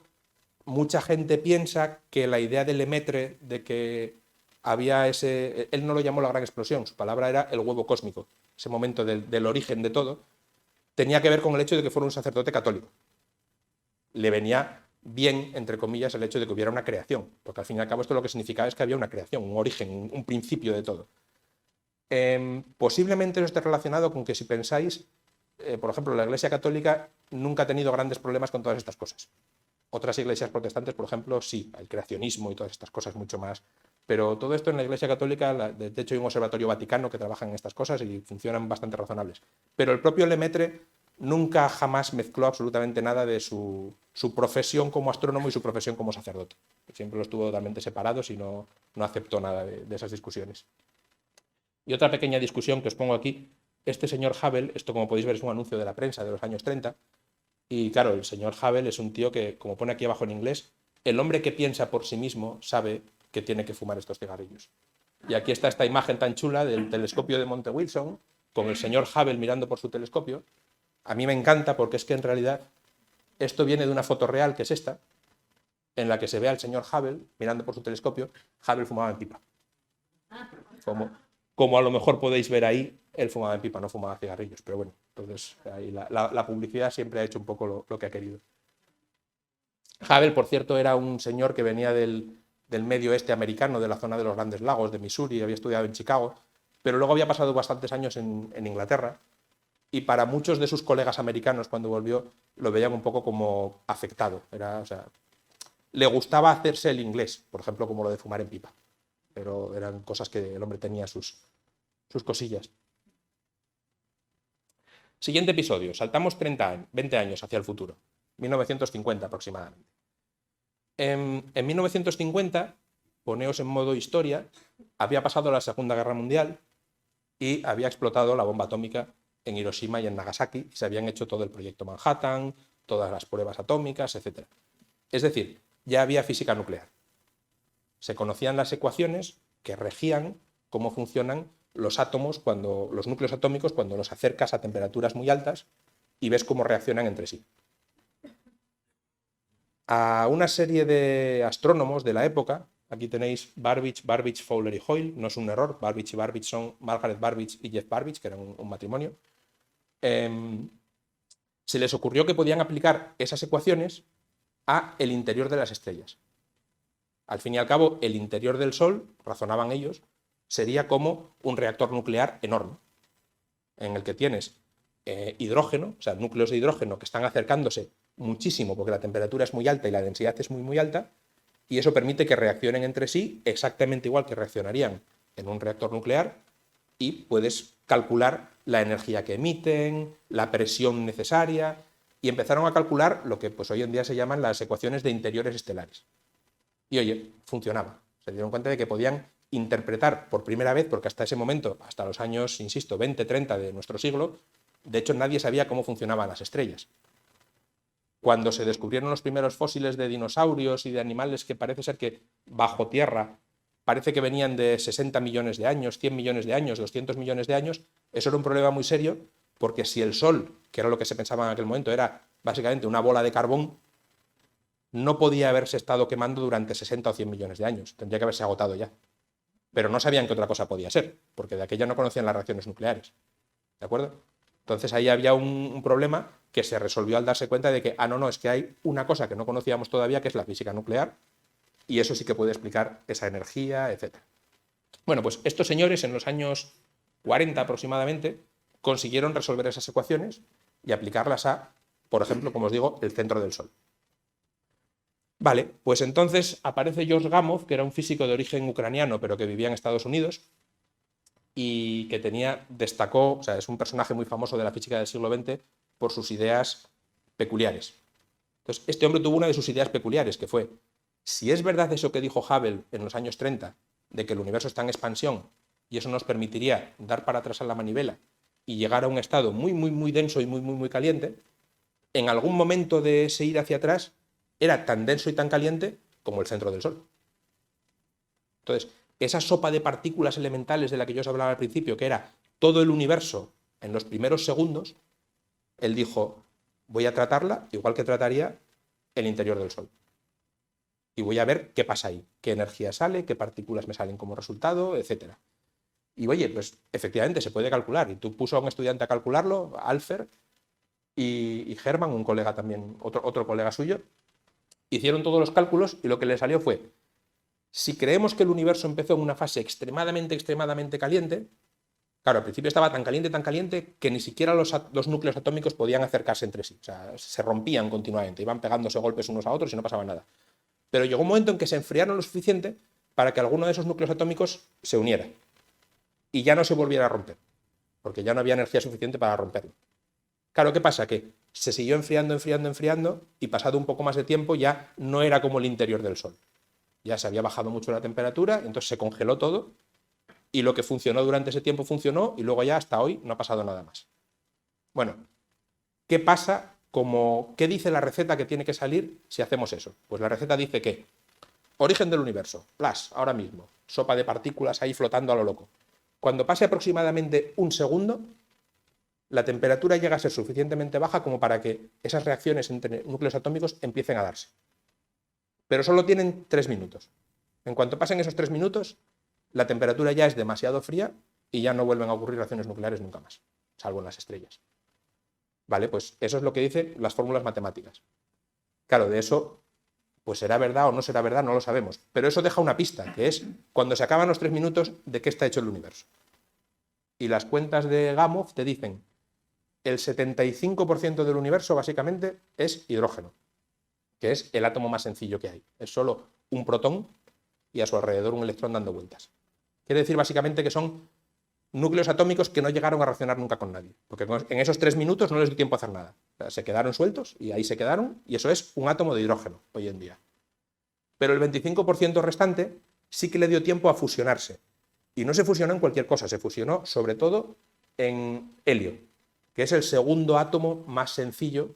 mucha gente piensa que la idea de Lemaitre de que había ese... Él no lo llamó la gran explosión, su palabra era el huevo cósmico, ese momento del origen de todo, tenía que ver con el hecho de que fuera un sacerdote católico. Le venía bien, entre comillas, el hecho de que hubiera una creación, porque al fin y al cabo esto lo que significaba es que había una creación, un origen, un principio de todo. Posiblemente eso esté relacionado con que si pensáis, por ejemplo, la Iglesia Católica nunca ha tenido grandes problemas con todas estas cosas. Otras iglesias protestantes, por ejemplo, sí, el creacionismo y todas estas cosas mucho más. Pero todo esto en la Iglesia Católica, de hecho hay un observatorio vaticano que trabaja en estas cosas y funcionan bastante razonables. Pero el propio Lemaitre nunca jamás mezcló absolutamente nada de su profesión como astrónomo y su profesión como sacerdote. Siempre los tuvo totalmente separados y no aceptó nada de esas discusiones. Y otra pequeña discusión que os pongo aquí, este señor Hubble, esto como podéis ver es un anuncio de la prensa de los años 30, y claro, el señor Hubble es un tío que, como pone aquí abajo en inglés, el hombre que piensa por sí mismo sabe que tiene que fumar estos cigarrillos. Y aquí está esta imagen tan chula del telescopio de Monte Wilson, con el señor Hubble mirando por su telescopio. A mí me encanta porque es que en realidad esto viene de una foto real, que es esta, en la que se ve al señor Hubble mirando por su telescopio. Hubble fumaba en pipa. Como a lo mejor podéis ver ahí, él fumaba en pipa, no fumaba cigarrillos, pero bueno, entonces ahí la publicidad siempre ha hecho un poco lo que ha querido. Hubble, por cierto, era un señor que venía del medio oeste americano, de la zona de los Grandes Lagos, de Missouri, había estudiado en Chicago, pero luego había pasado bastantes años en Inglaterra, y para muchos de sus colegas americanos cuando volvió lo veían un poco como afectado. Le gustaba hacerse el inglés, por ejemplo, como lo de fumar en pipa, pero eran cosas que el hombre tenía sus cosillas. Siguiente episodio, saltamos 20 años hacia el futuro, 1950 aproximadamente. En 1950, poneos en modo historia, había pasado la Segunda Guerra Mundial y había explotado la bomba atómica en Hiroshima y en Nagasaki y se habían hecho todo el proyecto Manhattan, todas las pruebas atómicas, etc. Es decir, ya había física nuclear. Se conocían las ecuaciones que regían cómo funcionan los átomos, los núcleos atómicos, cuando los acercas a temperaturas muy altas y ves cómo reaccionan entre sí. A una serie de astrónomos de la época, aquí tenéis Babbage, Fowler y Hoyle, no es un error, Babbage y Babbage son Margaret Babbage y Jeff Babbage, que eran un matrimonio, se les ocurrió que podían aplicar esas ecuaciones a el interior de las estrellas. Al fin y al cabo, el interior del Sol, razonaban ellos, sería como un reactor nuclear enorme, en el que tienes hidrógeno, o sea, núcleos de hidrógeno que están acercándose muchísimo porque la temperatura es muy alta y la densidad es muy, muy alta, y eso permite que reaccionen entre sí exactamente igual que reaccionarían en un reactor nuclear, y puedes calcular la energía que emiten, la presión necesaria, y empezaron a calcular lo que pues, hoy en día se llaman las ecuaciones de interiores estelares. Y oye, funcionaba. Se dieron cuenta de que podían interpretar por primera vez, porque hasta ese momento, hasta los años, insisto, 20, 30 de nuestro siglo, de hecho nadie sabía cómo funcionaban las estrellas. Cuando se descubrieron los primeros fósiles de dinosaurios y de animales que parece ser que bajo tierra parece que venían de 60 millones de años, 100 millones de años, 200 millones de años, eso era un problema muy serio, porque si el Sol, que era lo que se pensaba en aquel momento, era básicamente una bola de carbón, no podía haberse estado quemando durante 60 o 100 millones de años, tendría que haberse agotado ya. Pero no sabían qué otra cosa podía ser, porque de aquella no conocían las reacciones nucleares. ¿De acuerdo? Entonces ahí había un problema que se resolvió al darse cuenta de que, no, es que hay una cosa que no conocíamos todavía, que es la física nuclear, y eso sí que puede explicar esa energía, etc. Bueno, pues estos señores en los años 40 aproximadamente consiguieron resolver esas ecuaciones y aplicarlas a, por ejemplo, como os digo, el centro del Sol. Vale, pues entonces aparece George Gamow, que era un físico de origen ucraniano, pero que vivía en Estados Unidos, y que destacó, o sea, es un personaje muy famoso de la física del siglo XX por sus ideas peculiares. Entonces, este hombre tuvo una de sus ideas peculiares, que fue, si es verdad eso que dijo Hubble en los años 30, de que el universo está en expansión, y eso nos permitiría dar para atrás a la manivela y llegar a un estado muy, muy, muy denso y muy, muy, muy caliente, en algún momento de ese ir hacia atrás, era tan denso y tan caliente como el centro del Sol. Entonces, esa sopa de partículas elementales de la que yo os hablaba al principio, que era todo el universo en los primeros segundos, él dijo, voy a tratarla igual que trataría el interior del Sol. Y voy a ver qué pasa ahí, qué energía sale, qué partículas me salen como resultado, etc. Y oye, pues efectivamente se puede calcular. Y tú puso a un estudiante a calcularlo, Alfer y Hermann, un colega también, otro colega suyo, hicieron todos los cálculos y lo que le salió fue, si creemos que el universo empezó en una fase extremadamente caliente, claro, al principio estaba tan caliente que ni siquiera los núcleos atómicos podían acercarse entre sí, o sea, se rompían continuamente, iban pegándose golpes unos a otros y no pasaba nada. Pero llegó un momento en que se enfriaron lo suficiente para que alguno de esos núcleos atómicos se uniera y ya no se volviera a romper, porque ya no había energía suficiente para romperlo. Claro, ¿qué pasa? Que se siguió enfriando y pasado un poco más de tiempo ya no era como el interior del Sol. Ya se había bajado mucho la temperatura, entonces se congeló todo y lo que funcionó durante ese tiempo funcionó y luego ya hasta hoy no ha pasado nada más. Bueno, ¿qué pasa? ¿Qué dice la receta que tiene que salir si hacemos eso? Pues la receta dice que origen del universo, ahora mismo, sopa de partículas ahí flotando a lo loco. Cuando pase aproximadamente un segundo, la temperatura llega a ser suficientemente baja como para que esas reacciones entre núcleos atómicos empiecen a darse. Pero solo tienen 3 minutos. En cuanto pasen esos 3 minutos, la temperatura ya es demasiado fría y ya no vuelven a ocurrir reacciones nucleares nunca más, salvo en las estrellas. Vale, pues eso es lo que dicen las fórmulas matemáticas. Claro, de eso, pues será verdad o no será verdad, no lo sabemos. Pero eso deja una pista, que es cuando se acaban los 3 minutos, ¿de qué está hecho el universo? Y las cuentas de Gamow te dicen el 75% del universo básicamente es hidrógeno, que es el átomo más sencillo que hay. Es solo un protón y a su alrededor un electrón dando vueltas. Quiere decir básicamente que son núcleos atómicos que no llegaron a reaccionar nunca con nadie, porque en esos 3 minutos no les dio tiempo a hacer nada. O sea, se quedaron sueltos y ahí se quedaron, y eso es un átomo de hidrógeno hoy en día. Pero el 25% restante sí que le dio tiempo a fusionarse. Y no se fusionó en cualquier cosa, se fusionó sobre todo en helio, que es el segundo átomo más sencillo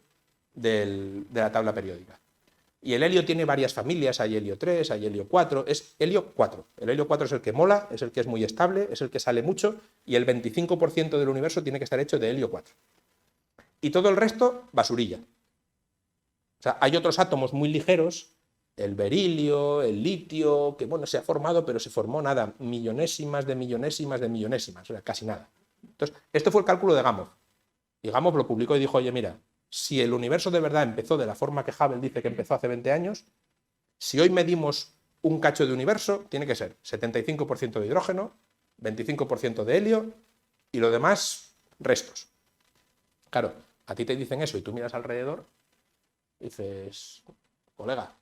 de la tabla periódica. Y el helio tiene varias familias, hay helio 3, hay helio 4, es helio 4. El helio 4 es el que mola, es el que es muy estable, es el que sale mucho, y el 25% del universo tiene que estar hecho de helio 4. Y todo el resto, basurilla. O sea, hay otros átomos muy ligeros, el berilio, el litio, que bueno, se ha formado, pero se formó nada, millonésimas de millonésimas de millonésimas, o sea, casi nada. Entonces, esto fue el cálculo de Gamow. Y Gamow lo publicó y dijo, oye, mira, si el universo de verdad empezó de la forma que Hubble dice que empezó hace 20 años, si hoy medimos un cacho de universo, tiene que ser 75% de hidrógeno, 25% de helio y lo demás, restos. Claro, a ti te dicen eso y tú miras alrededor y dices, colega,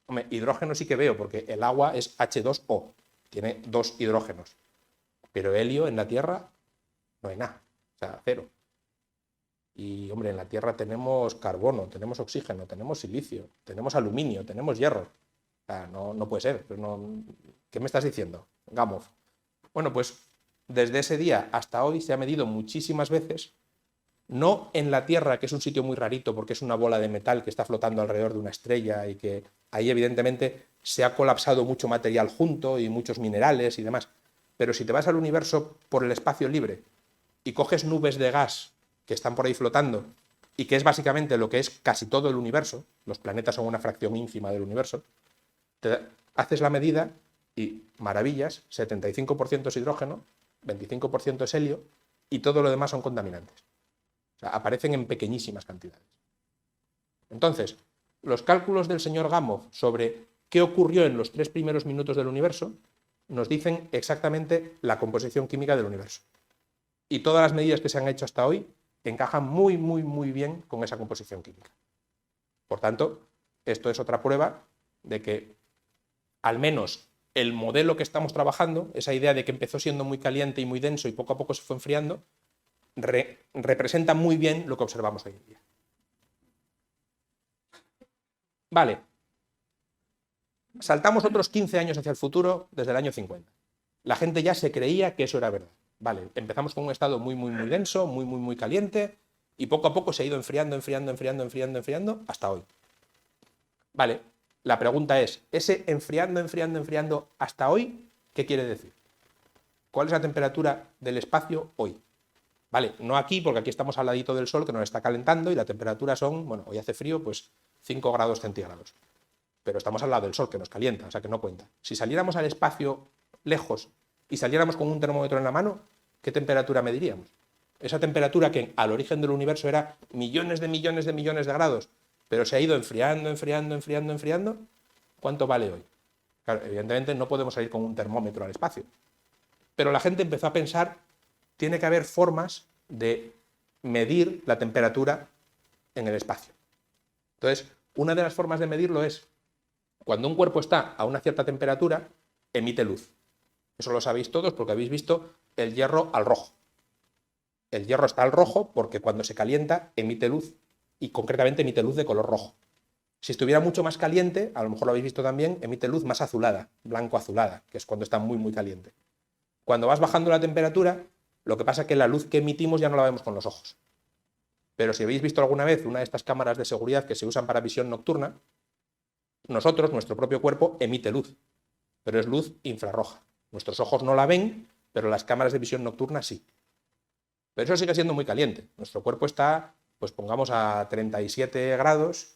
hombre, hidrógeno sí que veo porque el agua es H2O, tiene 2 hidrógenos, pero helio en la Tierra no hay nada, o sea, cero. Y, hombre, en la Tierra tenemos carbono, tenemos oxígeno, tenemos silicio, tenemos aluminio, tenemos hierro. O sea, no puede ser. ¿Qué me estás diciendo, Gamow? Bueno, pues desde ese día hasta hoy se ha medido muchísimas veces, no en la Tierra, que es un sitio muy rarito porque es una bola de metal que está flotando alrededor de una estrella y que ahí evidentemente se ha colapsado mucho material junto y muchos minerales y demás. Pero si te vas al universo por el espacio libre y coges nubes de gas que están por ahí flotando y que es básicamente lo que es casi todo el universo, los planetas son una fracción ínfima del universo, te haces la medida y maravillas, 75% es hidrógeno, 25% es helio y todo lo demás son contaminantes. O sea, aparecen en pequeñísimas cantidades. Entonces, los cálculos del señor Gamow sobre qué ocurrió en los 3 primeros minutos del universo nos dicen exactamente la composición química del universo. Y todas las medidas que se han hecho hasta hoy encajan muy, muy, muy bien con esa composición química. Por tanto, esto es otra prueba de que al menos el modelo que estamos trabajando, esa idea de que empezó siendo muy caliente y muy denso y poco a poco se fue enfriando, representa muy bien lo que observamos hoy en día. Vale. Saltamos otros 15 años hacia el futuro, desde el año 50. La gente ya se creía que eso era verdad. Vale, empezamos con un estado muy, muy, muy denso, muy, muy, muy caliente, y poco a poco se ha ido enfriando, enfriando, enfriando, enfriando, enfriando, hasta hoy. Vale, la pregunta es, ese enfriando, enfriando, enfriando hasta hoy, ¿qué quiere decir? ¿Cuál es la temperatura del espacio hoy? Vale, no aquí, porque aquí estamos al ladito del Sol, que nos está calentando, y la temperatura son, bueno, hoy hace frío, pues 5 grados centígrados. Pero estamos al lado del Sol, que nos calienta, o sea que no cuenta. Si saliéramos al espacio lejos y saliéramos con un termómetro en la mano, ¿qué temperatura mediríamos? Esa temperatura que al origen del universo era millones de millones de millones de grados, pero se ha ido enfriando, enfriando, enfriando, enfriando, ¿cuánto vale hoy? Claro, evidentemente no podemos salir con un termómetro al espacio. Pero la gente empezó a pensar, tiene que haber formas de medir la temperatura en el espacio. Entonces, una de las formas de medirlo es, cuando un cuerpo está a una cierta temperatura, emite luz. Eso lo sabéis todos porque habéis visto el hierro al rojo. El hierro está al rojo porque cuando se calienta emite luz y concretamente emite luz de color rojo. Si estuviera mucho más caliente, a lo mejor lo habéis visto también, emite luz más azulada, blanco-azulada, que es cuando está muy, muy caliente. Cuando vas bajando la temperatura, lo que pasa es que la luz que emitimos ya no la vemos con los ojos. Pero si habéis visto alguna vez una de estas cámaras de seguridad que se usan para visión nocturna, nosotros, nuestro propio cuerpo, emite luz, pero es luz infrarroja. Nuestros ojos no la ven, pero las cámaras de visión nocturna sí. Pero eso sigue siendo muy caliente. Nuestro cuerpo está, pues pongamos a 37 grados,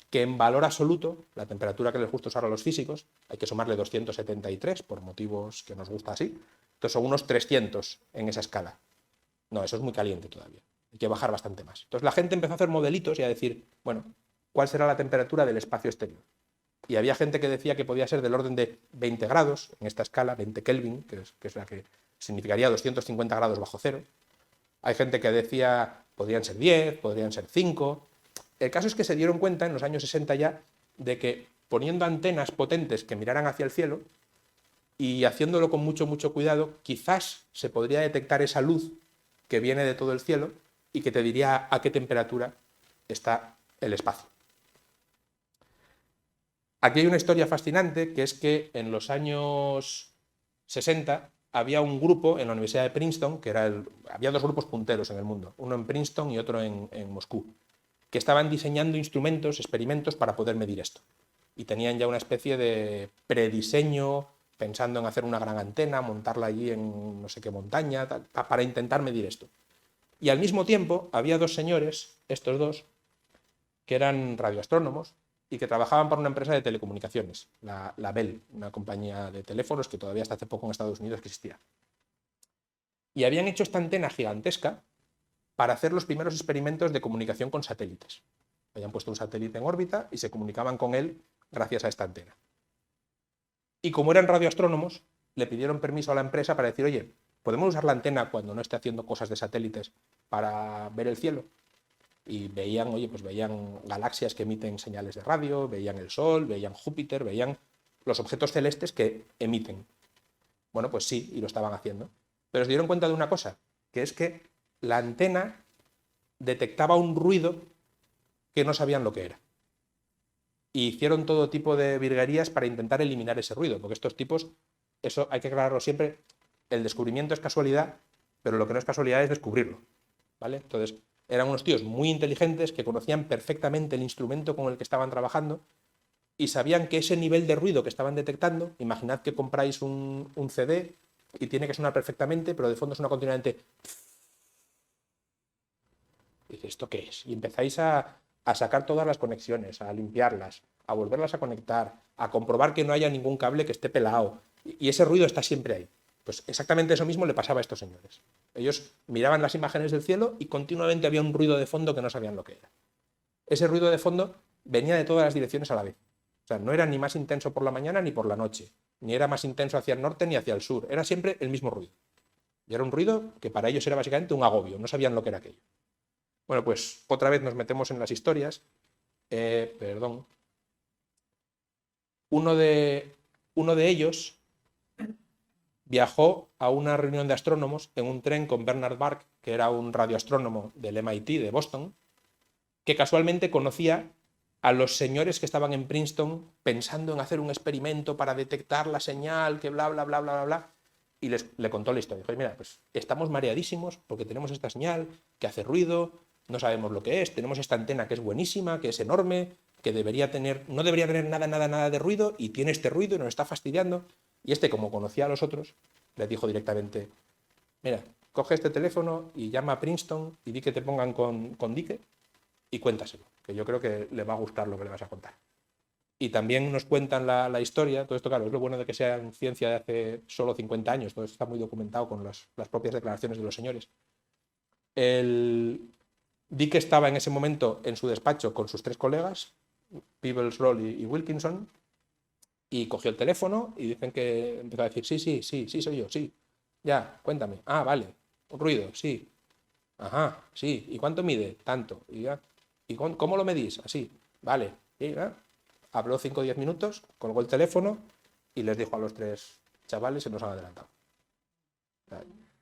que en valor absoluto, la temperatura que les gusta usar a los físicos, hay que sumarle 273 por motivos que nos gusta así. Entonces son unos 300 en esa escala. No, eso es muy caliente todavía. Hay que bajar bastante más. Entonces la gente empezó a hacer modelitos y a decir, bueno, ¿cuál será la temperatura del espacio exterior? Y había gente que decía que podía ser del orden de 20 grados, en esta escala, 20 Kelvin, que es la que significaría 250 grados bajo cero. Hay gente que decía, podrían ser 10, podrían ser 5. El caso es que se dieron cuenta en los años 60 ya de que poniendo antenas potentes que miraran hacia el cielo y haciéndolo con mucho, mucho cuidado, quizás se podría detectar esa luz que viene de todo el cielo y que te diría a qué temperatura está el espacio. Aquí hay una historia fascinante, que es que en los años 60 había un grupo en la Universidad de Princeton, había 2 grupos punteros en el mundo, uno en Princeton y otro en Moscú, que estaban diseñando instrumentos, experimentos para poder medir esto. y tenían ya una especie de prediseño, pensando en hacer una gran antena, montarla allí en no sé qué montaña, para intentar medir esto. Y al mismo tiempo había dos señores, estos dos, que eran radioastrónomos y que trabajaban para una empresa de telecomunicaciones, la Bell, una compañía de teléfonos que todavía hasta hace poco en Estados Unidos existía. Y habían hecho esta antena gigantesca para hacer los primeros experimentos de comunicación con satélites. Habían puesto un satélite en órbita y se comunicaban con él gracias a esta antena. Y como eran radioastrónomos, le pidieron permiso a la empresa para decir, oye, ¿podemos usar la antena cuando no esté haciendo cosas de satélites para ver el cielo? Y veían, oye, pues veían galaxias que emiten señales de radio, veían el Sol, veían Júpiter, veían los objetos celestes que emiten. Bueno, pues sí, y lo estaban haciendo. Pero se dieron cuenta de una cosa, que es que la antena detectaba un ruido que no sabían lo que era. Y hicieron todo tipo de virguerías para intentar eliminar ese ruido, porque estos tipos, eso hay que aclararlo siempre, el descubrimiento es casualidad, pero lo que no es casualidad es descubrirlo, ¿vale? Entonces, eran unos tíos muy inteligentes que conocían perfectamente el instrumento con el que estaban trabajando y sabían que ese nivel de ruido que estaban detectando, imaginad que compráis un CD y tiene que sonar perfectamente, pero de fondo suena continuamente. Y dices, ¿esto qué es? Y empezáis a sacar todas las conexiones, a limpiarlas, a volverlas a conectar, a comprobar que no haya ningún cable que esté pelado. Y ese ruido está siempre ahí. Pues exactamente eso mismo le pasaba a estos señores. Ellos miraban las imágenes del cielo y continuamente había un ruido de fondo que no sabían lo que era. Ese ruido de fondo venía de todas las direcciones a la vez. O sea, no era ni más intenso por la mañana ni por la noche, ni era más intenso hacia el norte ni hacia el sur. Era siempre el mismo ruido. Y era un ruido que para ellos era básicamente un agobio, no sabían lo que era aquello. Bueno, pues otra vez nos metemos en las historias. Perdón. Uno de ellos viajó a una reunión de astrónomos en un tren con Bernard Bark, que era un radioastrónomo del MIT de Boston, que casualmente conocía a los señores que estaban en Princeton pensando en hacer un experimento para detectar la señal, que bla, bla, bla, bla, bla, bla. Y le contó la historia. Dijo, mira, pues estamos mareadísimos porque tenemos esta señal que hace ruido, no sabemos lo que es, tenemos esta antena que es buenísima, que es enorme, que no debería tener nada de ruido y tiene este ruido y nos está fastidiando. Y este, como conocía a los otros, les dijo directamente, mira, coge este teléfono y llama a Princeton y di que te pongan con Dicke y cuéntaselo, que yo creo que le va a gustar lo que le vas a contar. Y también nos cuentan la historia, todo esto claro, es lo bueno de que sea en ciencia de hace solo 50 años, todo esto está muy documentado con las propias declaraciones de los señores. Dicke estaba en ese momento en su despacho con sus tres colegas, Peebles, Roll y Wilkinson, y cogió el teléfono y dicen que empezó a decir, sí, soy yo, sí, ya, cuéntame, ah, vale, un ruido, sí, ajá, sí, ¿y cuánto mide? Tanto, ¿y cómo lo medís? Así, vale, y, habló 5 o 10 minutos, colgó el teléfono y les dijo a los tres chavales, se nos han adelantado.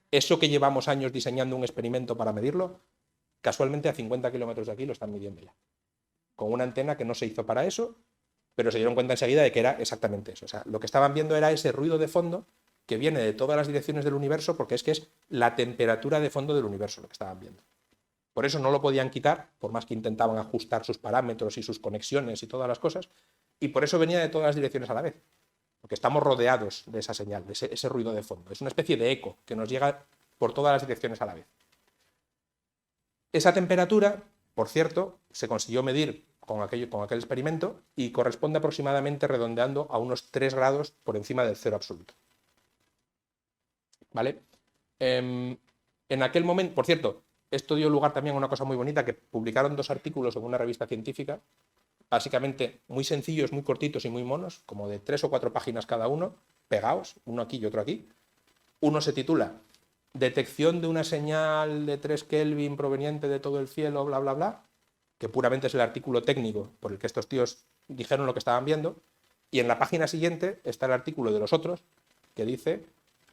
Eso que llevamos años diseñando un experimento para medirlo, casualmente a 50 kilómetros de aquí lo están midiendo ya. Con una antena que no se hizo para eso, pero se dieron cuenta enseguida de que era exactamente eso. O sea, lo que estaban viendo era ese ruido de fondo que viene de todas las direcciones del universo, porque es que es la temperatura de fondo del universo lo que estaban viendo. Por eso no lo podían quitar, por más que intentaban ajustar sus parámetros y sus conexiones y todas las cosas, y por eso venía de todas las direcciones a la vez. Porque estamos rodeados de esa señal, de ese ruido de fondo. Es una especie de eco que nos llega por todas las direcciones a la vez. Esa temperatura, por cierto, se consiguió medir con aquel experimento y corresponde aproximadamente, redondeando, a unos 3 grados por encima del cero absoluto. ¿Vale? En aquel momento, por cierto, esto dio lugar también a una cosa muy bonita, que publicaron 2 artículos en una revista científica, básicamente muy sencillos, muy cortitos y muy monos, como de 3 o 4 páginas cada uno, pegados, uno aquí y otro aquí. Uno se titula Detección de una señal de 3 Kelvin proveniente de todo el cielo, bla, bla, bla, que puramente es el artículo técnico por el que estos tíos dijeron lo que estaban viendo, y en la página siguiente está el artículo de los otros, que dice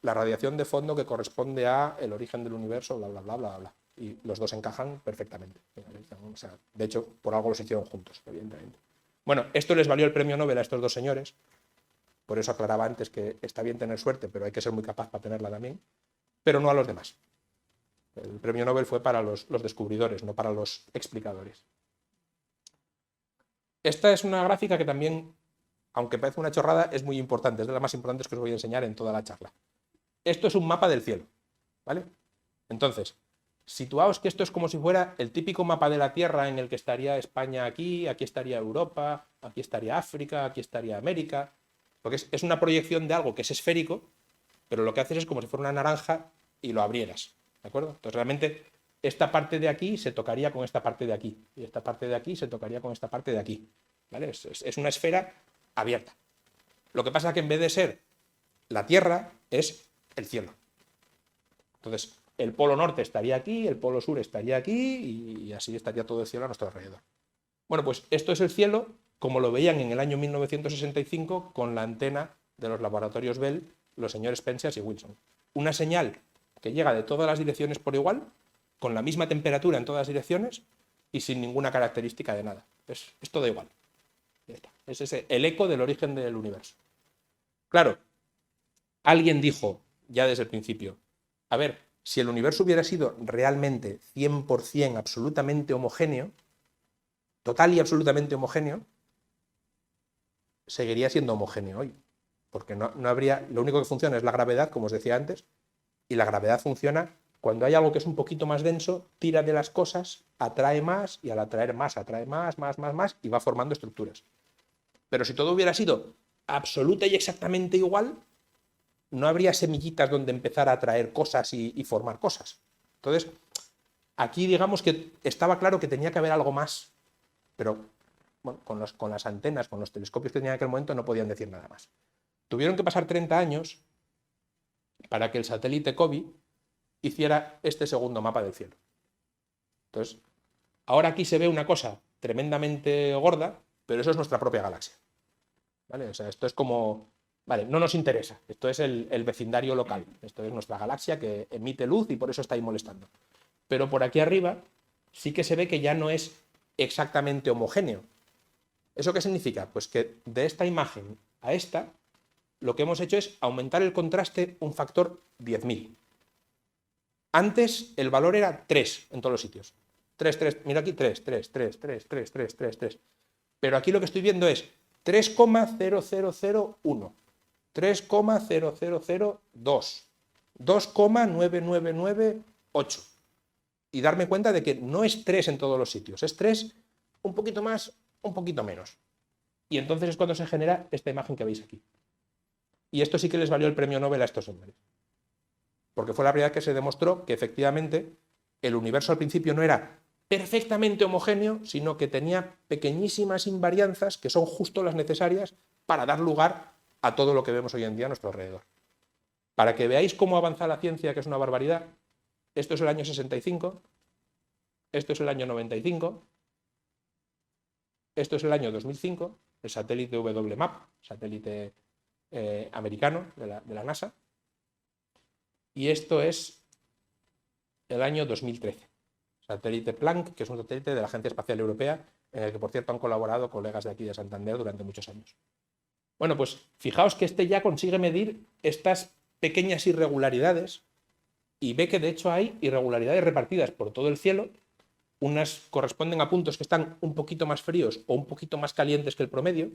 la radiación de fondo que corresponde a el origen del universo, bla, bla, bla, bla, bla. Y los dos encajan perfectamente. O sea, de hecho, por algo los hicieron juntos, evidentemente. Bueno, esto les valió el premio Nobel a estos 2 señores, por eso aclaraba antes que está bien tener suerte, pero hay que ser muy capaz para tenerla también, pero no a los demás. El premio Nobel fue para los descubridores, no para los explicadores. Esta es una gráfica que también aunque parece una chorrada, es muy importante, es de las más importantes que os voy a enseñar en toda la charla. Esto es un mapa del cielo, ¿vale? Entonces, situaos que esto es como si fuera el típico mapa de la Tierra en el que estaría España aquí, aquí estaría Europa, aquí estaría África, aquí estaría América, porque es una proyección de algo que es esférico, pero lo que haces es como si fuera una naranja y lo abrieras, ¿de acuerdo? Entonces realmente esta parte de aquí se tocaría con esta parte de aquí, y esta parte de aquí se tocaría con esta parte de aquí, ¿vale? Es una esfera abierta. Lo que pasa es que en vez de ser la Tierra, es el cielo. Entonces, el polo norte estaría aquí, el polo sur estaría aquí, y así estaría todo el cielo a nuestro alrededor. Bueno, pues esto es el cielo como lo veían en el año 1965 con la antena de los laboratorios Bell, los señores Penzias y Wilson. Una señal que llega de todas las direcciones por igual, con la misma temperatura en todas las direcciones y sin ninguna característica de nada. Es todo igual. Ya está. Es el eco del origen del universo. Claro, alguien dijo ya desde el principio, a ver, si el universo hubiera sido realmente 100% absolutamente homogéneo, total y absolutamente homogéneo, seguiría siendo homogéneo hoy. Porque no habría, lo único que funciona es la gravedad, como os decía antes, y la gravedad funciona cuando hay algo que es un poquito más denso, tira de las cosas, atrae más, y al atraer más, atrae más, y va formando estructuras. Pero si todo hubiera sido absoluta y exactamente igual, no habría semillitas donde empezar a atraer cosas y formar cosas. Entonces, aquí digamos que estaba claro que tenía que haber algo más, pero bueno, con las antenas, con los telescopios que tenían en aquel momento, no podían decir nada más. Tuvieron que pasar 30 años para que el satélite COBE hiciera este segundo mapa del cielo. Entonces, ahora aquí se ve una cosa tremendamente gorda, pero eso es nuestra propia galaxia. ¿Vale? O sea, esto es como... Vale, no nos interesa. Esto es el vecindario local. Esto es nuestra galaxia que emite luz y por eso está ahí molestando. Pero por aquí arriba sí que se ve que ya no es exactamente homogéneo. ¿Eso qué significa? Pues que de esta imagen a esta, lo que hemos hecho es aumentar el contraste un factor 10.000. Antes el valor era 3 en todos los sitios. 3, 3, mira aquí, 3, 3, 3, 3, 3, 3, 3, 3. Pero aquí lo que estoy viendo es 3,0001, 3,0002, 2,9998. Y darme cuenta de que no es 3 en todos los sitios, es 3 un poquito más, un poquito menos. Y entonces es cuando se genera esta imagen que veis aquí. Y esto sí que les valió el premio Nobel a estos hombres. Porque fue la primera vez que se demostró que efectivamente el universo al principio no era perfectamente homogéneo, sino que tenía pequeñísimas invarianzas que son justo las necesarias para dar lugar a todo lo que vemos hoy en día a nuestro alrededor. Para que veáis cómo avanza la ciencia, que es una barbaridad, esto es el año 65, esto es el año 95, esto es el año 2005, el satélite WMAP, satélite americano de la NASA, y esto es el año 2013, satélite Planck, que es un satélite de la Agencia Espacial Europea, en el que por cierto han colaborado colegas de aquí de Santander durante muchos años. Bueno, pues fijaos que este ya consigue medir estas pequeñas irregularidades y ve que de hecho hay irregularidades repartidas por todo el cielo. Unas corresponden a puntos que están un poquito más fríos o un poquito más calientes que el promedio.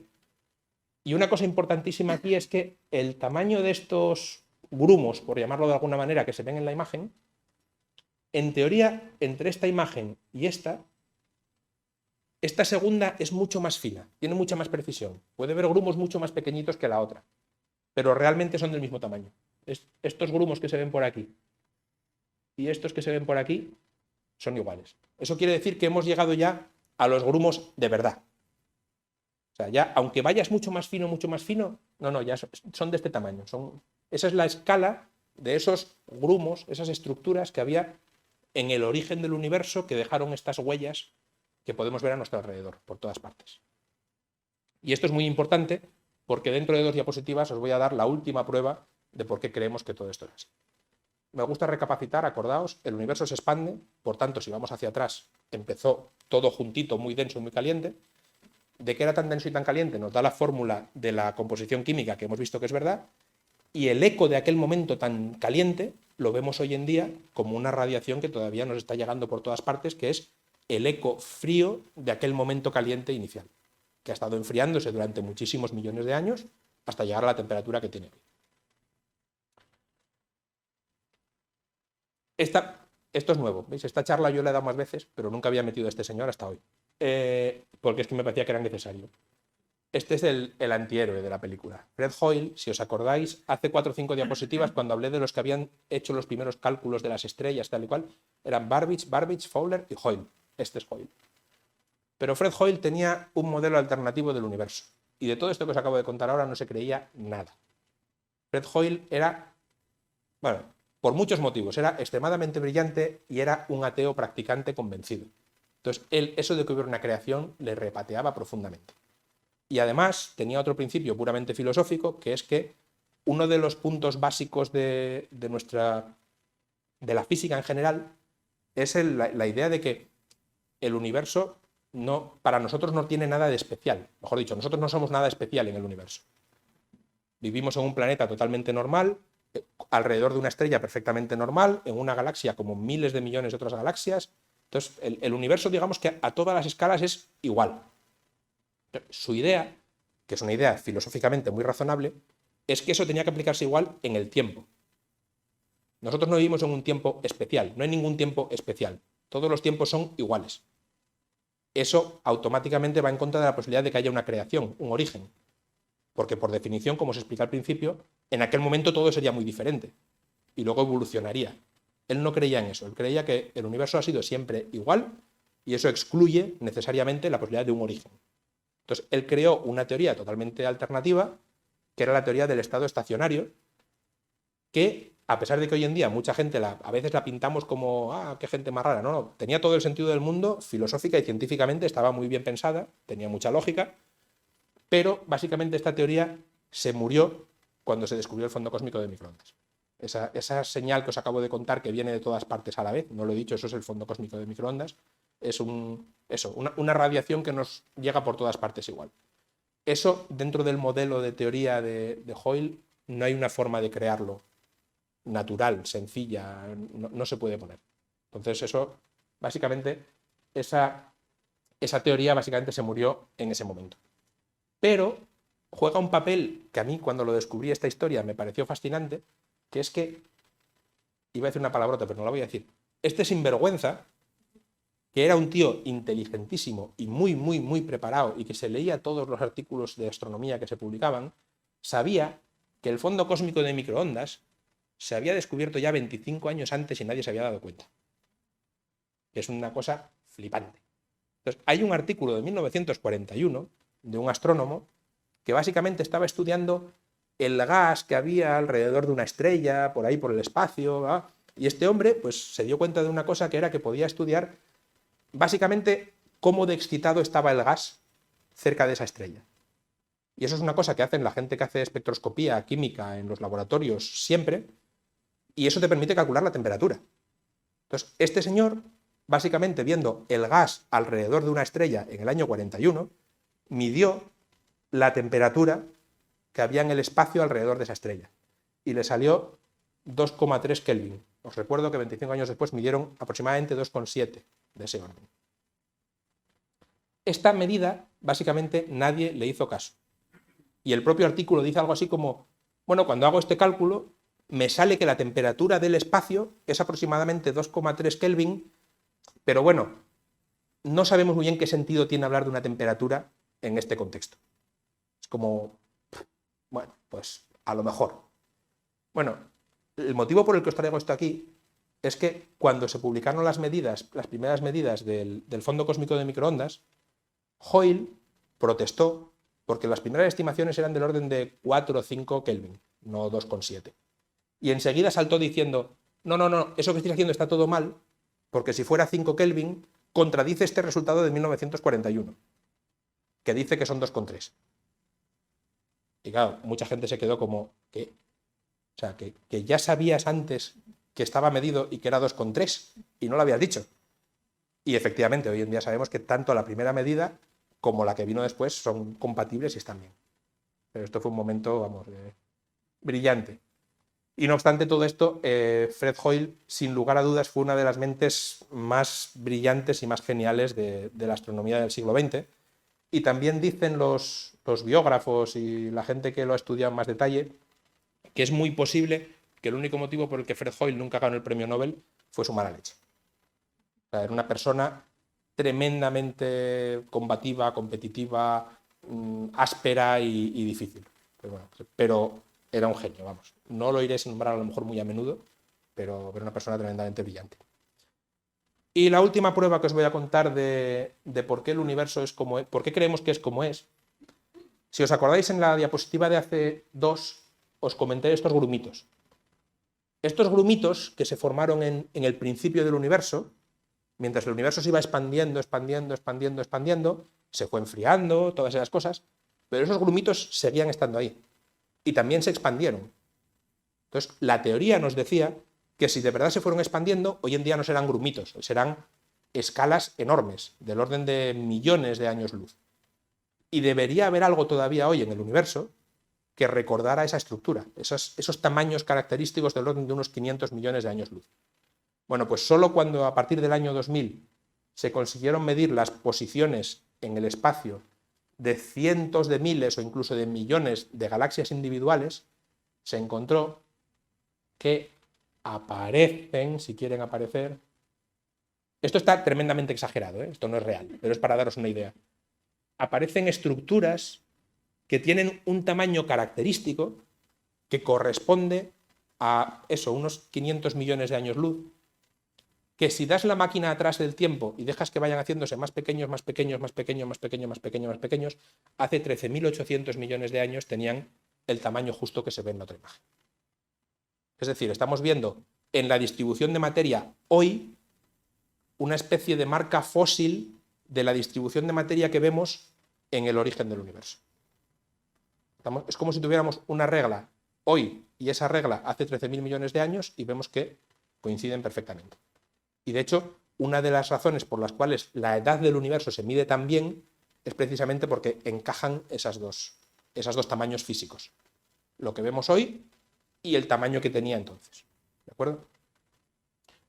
Y una cosa importantísima aquí es que el tamaño de estos grumos, por llamarlo de alguna manera, que se ven en la imagen, en teoría, entre esta imagen y esta segunda es mucho más fina, tiene mucha más precisión. Puede haber grumos mucho más pequeñitos que la otra, pero realmente son del mismo tamaño. Estos grumos que se ven por aquí y estos que se ven por aquí son iguales. Eso quiere decir que hemos llegado ya a los grumos de verdad. O sea, ya, aunque vayas mucho más fino, no, ya son de este tamaño. Esa es la escala de esos grumos, esas estructuras que había en el origen del universo que dejaron estas huellas que podemos ver a nuestro alrededor, por todas partes. Y esto es muy importante porque dentro de 2 diapositivas os voy a dar la última prueba de por qué creemos que todo esto es así. Me gusta recapacitar, acordaos, el universo se expande, por tanto, si vamos hacia atrás, empezó todo juntito, muy denso y muy caliente. ¿De qué era tan denso y tan caliente? Nos da la fórmula de la composición química que hemos visto que es verdad, y el eco de aquel momento tan caliente lo vemos hoy en día como una radiación que todavía nos está llegando por todas partes, que es el eco frío de aquel momento caliente inicial. que ha estado enfriándose durante muchísimos millones de años hasta llegar a la temperatura que tiene hoy. Esto es nuevo, ¿veis? Esta charla yo la he dado más veces, pero nunca había metido a este señor hasta hoy, porque es que me parecía que era necesario. Este es el antihéroe de la película. Fred Hoyle, si os acordáis, hace 4 o 5 diapositivas, cuando hablé de los que habían hecho los primeros cálculos de las estrellas, tal y cual, eran Babbage, Fowler y Hoyle. Este es Hoyle. Pero Fred Hoyle tenía un modelo alternativo del universo. Y de todo esto que os acabo de contar ahora no se creía nada. Fred Hoyle era, bueno, por muchos motivos, era extremadamente brillante y era un ateo practicante convencido. Entonces, él, eso de que hubiera una creación, le repateaba profundamente. Y además tenía otro principio puramente filosófico, que es que uno de los puntos básicos de la física en general es la idea de que el universo para nosotros no tiene nada de especial. Mejor dicho, nosotros no somos nada especial en el universo. Vivimos en un planeta totalmente normal, alrededor de una estrella perfectamente normal, en una galaxia como miles de millones de otras galaxias. Entonces, el universo, digamos que a todas las escalas es igual. Su idea, que es una idea filosóficamente muy razonable, es que eso tenía que aplicarse igual en el tiempo. Nosotros no vivimos en un tiempo especial, no hay ningún tiempo especial. Todos los tiempos son iguales. Eso automáticamente va en contra de la posibilidad de que haya una creación, un origen. Porque por definición, como os expliqué al principio, en aquel momento todo sería muy diferente y luego evolucionaría. Él no creía en eso, él creía que el universo ha sido siempre igual y eso excluye necesariamente la posibilidad de un origen. Entonces, él creó una teoría totalmente alternativa, que era la teoría del estado estacionario, que, a pesar de que hoy en día mucha gente a veces la pintamos como, qué gente más rara, no, tenía todo el sentido del mundo, filosófica y científicamente estaba muy bien pensada, tenía mucha lógica, pero básicamente esta teoría se murió cuando se descubrió el fondo cósmico de microondas. Esa señal que os acabo de contar, que viene de todas partes a la vez, no lo he dicho, eso es el fondo cósmico de microondas, es una radiación que nos llega por todas partes igual. Eso, dentro del modelo de teoría de Hoyle, no hay una forma de crearlo natural, sencilla, no se puede poner. Entonces eso, básicamente, esa teoría básicamente se murió en ese momento. Pero juega un papel que a mí, cuando lo descubrí esta historia, me pareció fascinante, que es que, iba a decir una palabrota, pero no la voy a decir, este sinvergüenza, que era un tío inteligentísimo y muy, muy, muy preparado y que se leía todos los artículos de astronomía que se publicaban, sabía que el fondo cósmico de microondas se había descubierto ya 25 años antes y nadie se había dado cuenta. Es una cosa flipante. Entonces, hay un artículo de 1941 de un astrónomo que básicamente estaba estudiando el gas que había alrededor de una estrella, por ahí por el espacio, ¿verdad? Y este hombre pues, se dio cuenta de una cosa, que era que podía estudiar básicamente cómo de excitado estaba el gas cerca de esa estrella. Y eso es una cosa que hacen la gente que hace espectroscopía química en los laboratorios siempre, y eso te permite calcular la temperatura. Entonces, este señor, básicamente viendo el gas alrededor de una estrella en el año 41, midió la temperatura que había en el espacio alrededor de esa estrella y le salió 2,3 Kelvin. Os recuerdo que 25 años después midieron aproximadamente 2,7 de ese orden. Esta medida, básicamente, nadie le hizo caso. Y el propio artículo dice algo así como, bueno, cuando hago este cálculo, me sale que la temperatura del espacio es aproximadamente 2,3 Kelvin, pero bueno, no sabemos muy bien qué sentido tiene hablar de una temperatura en este contexto. Es como, bueno, pues a lo mejor. Bueno, el motivo por el que os traigo esto aquí es que cuando se publicaron las primeras medidas del fondo cósmico de microondas, Hoyle protestó porque las primeras estimaciones eran del orden de 4 o 5 Kelvin, no 2,7. Y enseguida saltó diciendo, no, eso que estáis haciendo está todo mal, porque si fuera 5 Kelvin, contradice este resultado de 1941, que dice que son 2,3. Y claro, mucha gente se quedó como, ¿qué? O sea, que ya sabías antes que estaba medido y que era 2,3 y no lo habías dicho. Y efectivamente, hoy en día sabemos que tanto la primera medida como la que vino después son compatibles y están bien. Pero esto fue un momento, vamos, brillante. Y no obstante todo esto, Fred Hoyle, sin lugar a dudas, fue una de las mentes más brillantes y más geniales de la astronomía del siglo XX. y también dicen los biógrafos y la gente que lo ha estudiado en más detalle que es muy posible que el único motivo por el que Fred Hoyle nunca ganó el premio Nobel fue su mala leche. O sea, era una persona tremendamente combativa, competitiva, áspera y difícil. Pero era un genio, vamos. No lo iré a nombrar a lo mejor muy a menudo, pero era una persona tremendamente brillante. Y la última prueba que os voy a contar de por qué el universo es como es, por qué creemos que es como es. Si os acordáis, en la diapositiva de hace 2 os comenté estos grumitos. Estos grumitos que se formaron en el principio del universo, mientras el universo se iba expandiendo, se fue enfriando, todas esas cosas, pero esos grumitos seguían estando ahí y también se expandieron. Entonces, la teoría nos decía que si de verdad se fueron expandiendo, hoy en día no serán grumitos, serán escalas enormes, del orden de millones de años luz. Y debería haber algo todavía hoy en el universo que recordara esa estructura, esos tamaños característicos del orden de unos 500 millones de años luz. Bueno, pues solo cuando a partir del año 2000 se consiguieron medir las posiciones en el espacio de cientos de miles o incluso de millones de galaxias individuales, se encontró que aparecen, si quieren aparecer, esto está tremendamente exagerado, esto no es real, pero es para daros una idea, aparecen estructuras que tienen un tamaño característico que corresponde a eso, unos 500 millones de años luz, que si das la máquina atrás del tiempo y dejas que vayan haciéndose más pequeños, hace 13.800 millones de años tenían el tamaño justo que se ve en la otra imagen. Es decir, estamos viendo en la distribución de materia hoy una especie de marca fósil de la distribución de materia que vemos en el origen del universo. Es como si tuviéramos una regla hoy y esa regla hace 13.000 millones de años y vemos que coinciden perfectamente. Y de hecho, una de las razones por las cuales la edad del universo se mide tan bien es precisamente porque encajan esos dos tamaños físicos. Lo que vemos hoy y el tamaño que tenía entonces. ¿De acuerdo?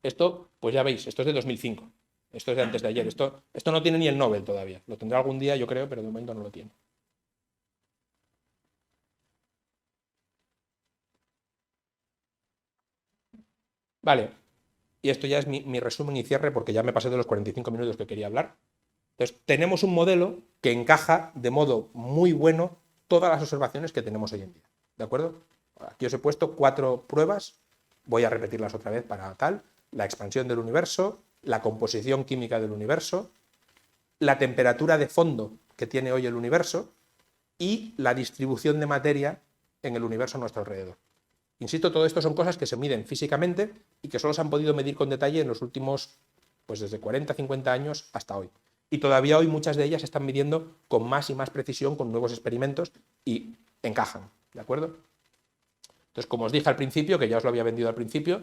Esto, pues ya veis, esto es de 2005. Esto es de antes de ayer. Esto no tiene ni el Nobel todavía. Lo tendrá algún día, yo creo, pero de momento no lo tiene. Vale. Y esto ya es mi resumen y cierre porque ya me pasé de los 45 minutos que quería hablar. Entonces, tenemos un modelo que encaja de modo muy bueno todas las observaciones que tenemos hoy en día. ¿De acuerdo? Aquí os he puesto 4 pruebas. Voy a repetirlas otra vez para tal. La expansión del universo, la composición química del universo, la temperatura de fondo que tiene hoy el universo y la distribución de materia en el universo a nuestro alrededor. Insisto, todo esto son cosas que se miden físicamente y que solo se han podido medir con detalle en los últimos, pues desde 40, 50 años hasta hoy. Y todavía hoy muchas de ellas se están midiendo con más y más precisión con nuevos experimentos y encajan, ¿de acuerdo? Entonces, como os dije al principio, que ya os lo había vendido al principio,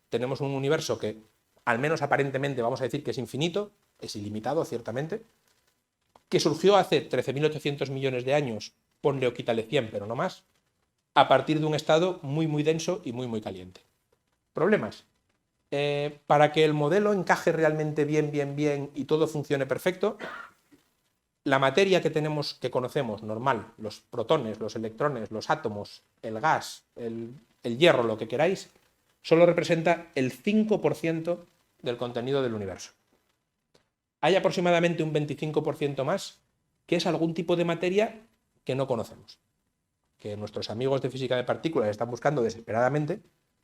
tenemos un universo que, al menos aparentemente, vamos a decir que es infinito, es ilimitado, ciertamente, que surgió hace 13.800 millones de años, ponle o quítale 100, pero no más, a partir de un estado muy, muy denso y muy, muy caliente. ¿Problemas? Para que el modelo encaje realmente bien y todo funcione perfecto, la materia que conocemos, normal, los protones, los electrones, los átomos, el gas, el hierro, lo que queráis, solo representa el 5% del contenido del universo. Hay aproximadamente un 25% más que es algún tipo de materia que no conocemos, que nuestros amigos de física de partículas están buscando desesperadamente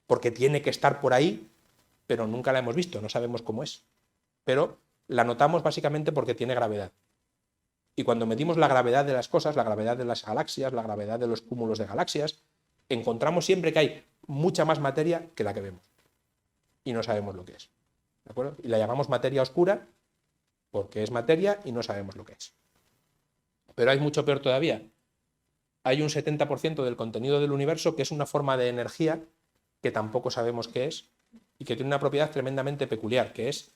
porque tiene que estar por ahí, pero nunca la hemos visto, no sabemos cómo es. Pero la notamos básicamente porque tiene gravedad. Y cuando medimos la gravedad de las cosas, la gravedad de las galaxias, la gravedad de los cúmulos de galaxias, encontramos siempre que hay mucha más materia que la que vemos. Y no sabemos lo que es. ¿De acuerdo? Y la llamamos materia oscura porque es materia y no sabemos lo que es. Pero hay mucho peor todavía. Hay un 70% del contenido del universo que es una forma de energía que tampoco sabemos qué es y que tiene una propiedad tremendamente peculiar, que es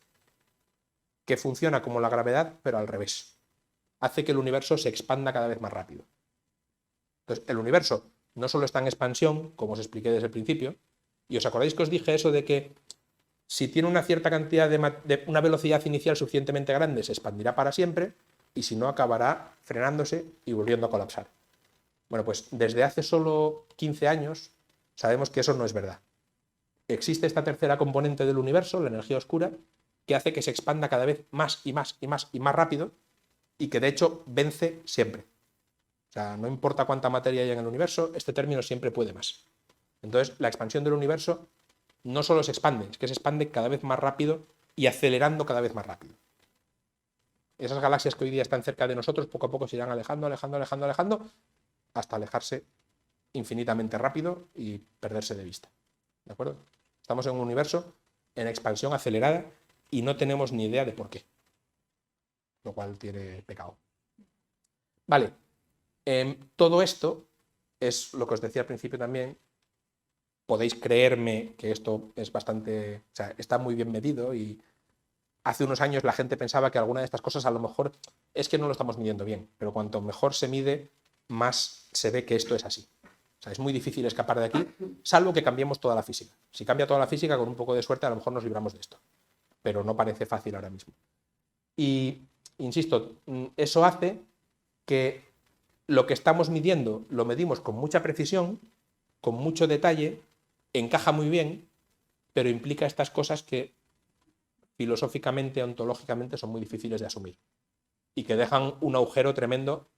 que funciona como la gravedad, pero al revés. Hace que el universo se expanda cada vez más rápido. Entonces, el universo no solo está en expansión, como os expliqué desde el principio, y os acordáis que os dije eso de que si tiene una cierta cantidad de una velocidad inicial suficientemente grande, se expandirá para siempre, y si no acabará frenándose y volviendo a colapsar. Bueno, pues desde hace solo 15 años sabemos que eso no es verdad. Existe esta tercera componente del universo, la energía oscura, que hace que se expanda cada vez más y más y más y más rápido y que de hecho vence siempre. O sea, no importa cuánta materia hay en el universo, este término siempre puede más. Entonces, la expansión del universo no solo se expande, es que se expande cada vez más rápido y acelerando cada vez más rápido. Esas galaxias que hoy día están cerca de nosotros, poco a poco se irán alejando, alejando, alejando, alejando, hasta alejarse infinitamente rápido y perderse de vista. ¿De acuerdo? Estamos en un universo en expansión acelerada y no tenemos ni idea de por qué. Lo cual tiene pecado. Vale. Todo esto es lo que os decía al principio también. Podéis creerme que esto es bastante... O sea, está muy bien medido y hace unos años la gente pensaba que alguna de estas cosas a lo mejor es que no lo estamos midiendo bien, pero cuanto mejor se mide, más se ve que esto es así. O sea, es muy difícil escapar de aquí, salvo que cambiemos toda la física. Si cambia toda la física, con un poco de suerte, a lo mejor nos libramos de esto. Pero no parece fácil ahora mismo. Y, insisto, eso hace que lo que estamos midiendo lo medimos con mucha precisión, con mucho detalle, encaja muy bien, pero implica estas cosas que filosóficamente, ontológicamente, son muy difíciles de asumir y que dejan un agujero tremendo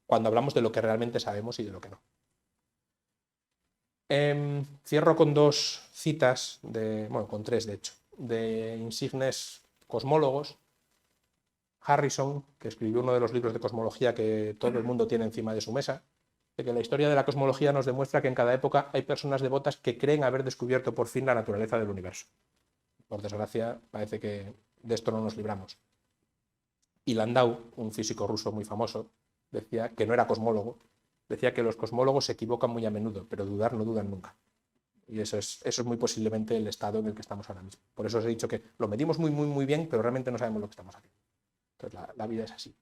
cuando hablamos de lo que realmente sabemos y de lo que no. Cierro con dos citas, bueno, con tres de hecho, de insignes cosmólogos. Harrison, que escribió uno de los libros de cosmología que todo el mundo tiene encima de su mesa, de que la historia de la cosmología nos demuestra que en cada época hay personas devotas que creen haber descubierto por fin la naturaleza del universo. Por desgracia, parece que de esto no nos libramos. Y Landau, un físico ruso muy famoso, decía que no era cosmólogo, decía que los cosmólogos se equivocan muy a menudo, pero dudar no dudan nunca. Y eso es muy posiblemente el estado en el que estamos ahora mismo. Por eso os he dicho que lo medimos muy, muy, muy bien, pero realmente no sabemos lo que estamos haciendo. Entonces la vida es así.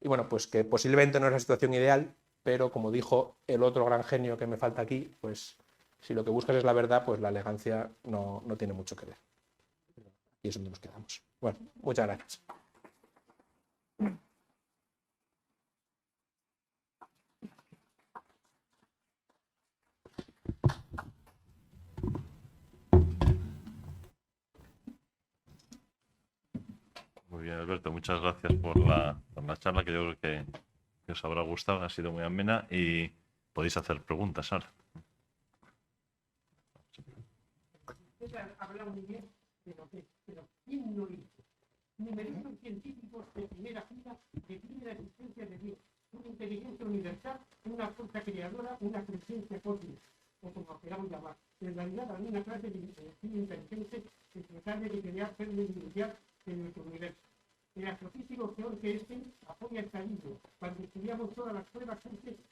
Y bueno, pues que posiblemente no es la situación ideal, pero como dijo el otro gran genio que me falta aquí, pues si lo que buscas es la verdad, pues la elegancia no tiene mucho que ver. Y es donde nos quedamos. Bueno, muchas gracias. Muy bien, Alberto, muchas gracias por la charla, que yo creo que os habrá gustado, ha sido muy amena y podéis hacer preguntas ahora. Habla muy bien, pero ¿quién lo hizo? Numerosos científicos de primera fila definen la existencia de Dios, una inteligencia universal, una fuerza creadora, una presencia cósmica, o como queramos llamar. En realidad, hay una clase de inteligente que trata de crear fenómenos mundial en nuestro universo. El astrofísico peor que este apoya el salido. Cuando estudiamos todas las pruebas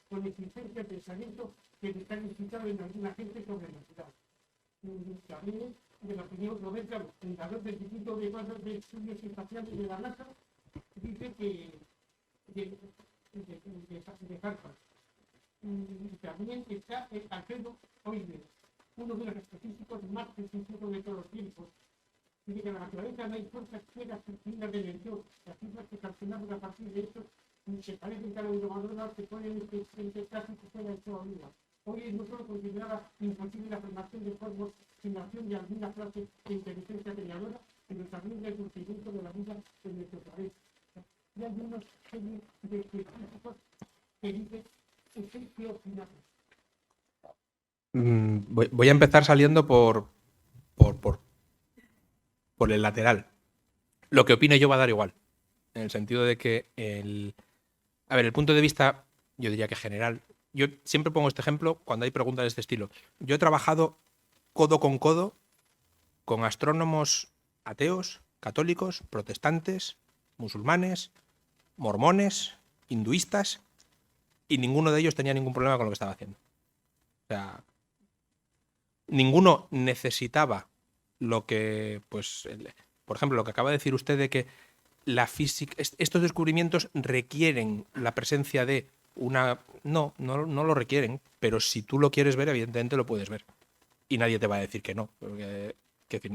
con existencia de pensamiento que están incitados en alguna gente sobrenatural. También de la opinión Roberta, fundador del Instituto de Estudios Espaciales de la NASA, dice que de Harvard. También está Alfredo Euler, uno de los astrofísicos más prestigiosos de todos los tiempos. Dice que en la naturaleza no hay fuerzas ciegas profundas del entorno. Las cifras que calculamos a partir de esto se parecen cada innovadora que ponen este caso que fuera de toda vida. Hoy no solo consideraba imposible la formación de formas sin la acción de alguna clase de inteligencia creadora, sino también el cumplimiento de la vida en nuestro planeta. Y hay unos de científicos que dicen que opinamos. Voy a empezar saliendo por el lateral. Lo que opine yo va a dar igual, en el sentido de que el punto de vista, yo diría que general. Yo siempre pongo este ejemplo cuando hay preguntas de este estilo. Yo he trabajado codo con astrónomos ateos, católicos, protestantes, musulmanes, mormones, hinduistas, y ninguno de ellos tenía ningún problema con lo que estaba haciendo. O sea, ninguno necesitaba lo que, pues, por ejemplo, lo que acaba de decir usted de que la física, estos descubrimientos requieren la presencia de una... No lo requieren, pero si tú lo quieres ver, evidentemente lo puedes ver. Y nadie te va a decir que no. Porque,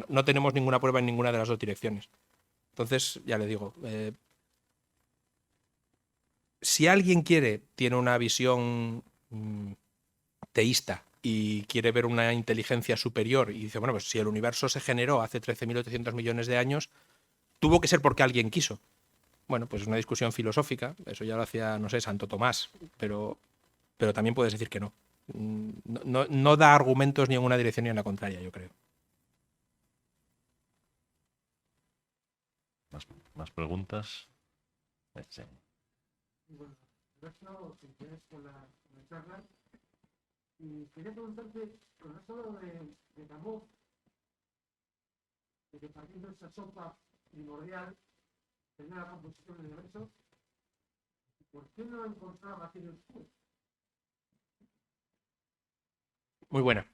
no tenemos ninguna prueba en ninguna de las dos direcciones. Entonces, ya le digo, si alguien tiene una visión teísta y quiere ver una inteligencia superior y dice, bueno, pues si el universo se generó hace 13.800 millones de años, tuvo que ser porque alguien quiso. Bueno, pues es una discusión filosófica, eso ya lo hacía, no sé, Santo Tomás, pero también puedes decir que no. No da argumentos ni en una dirección ni en la contraria, yo creo. ¿Más preguntas? Sí. Bueno, gracias, felicidades por la charla. Y quería preguntarte, con esto de Gamow, de que partiendo de esa sopa primordial, tenía la composición del universo, ¿por qué no encontraba materia oscura? Muy buena.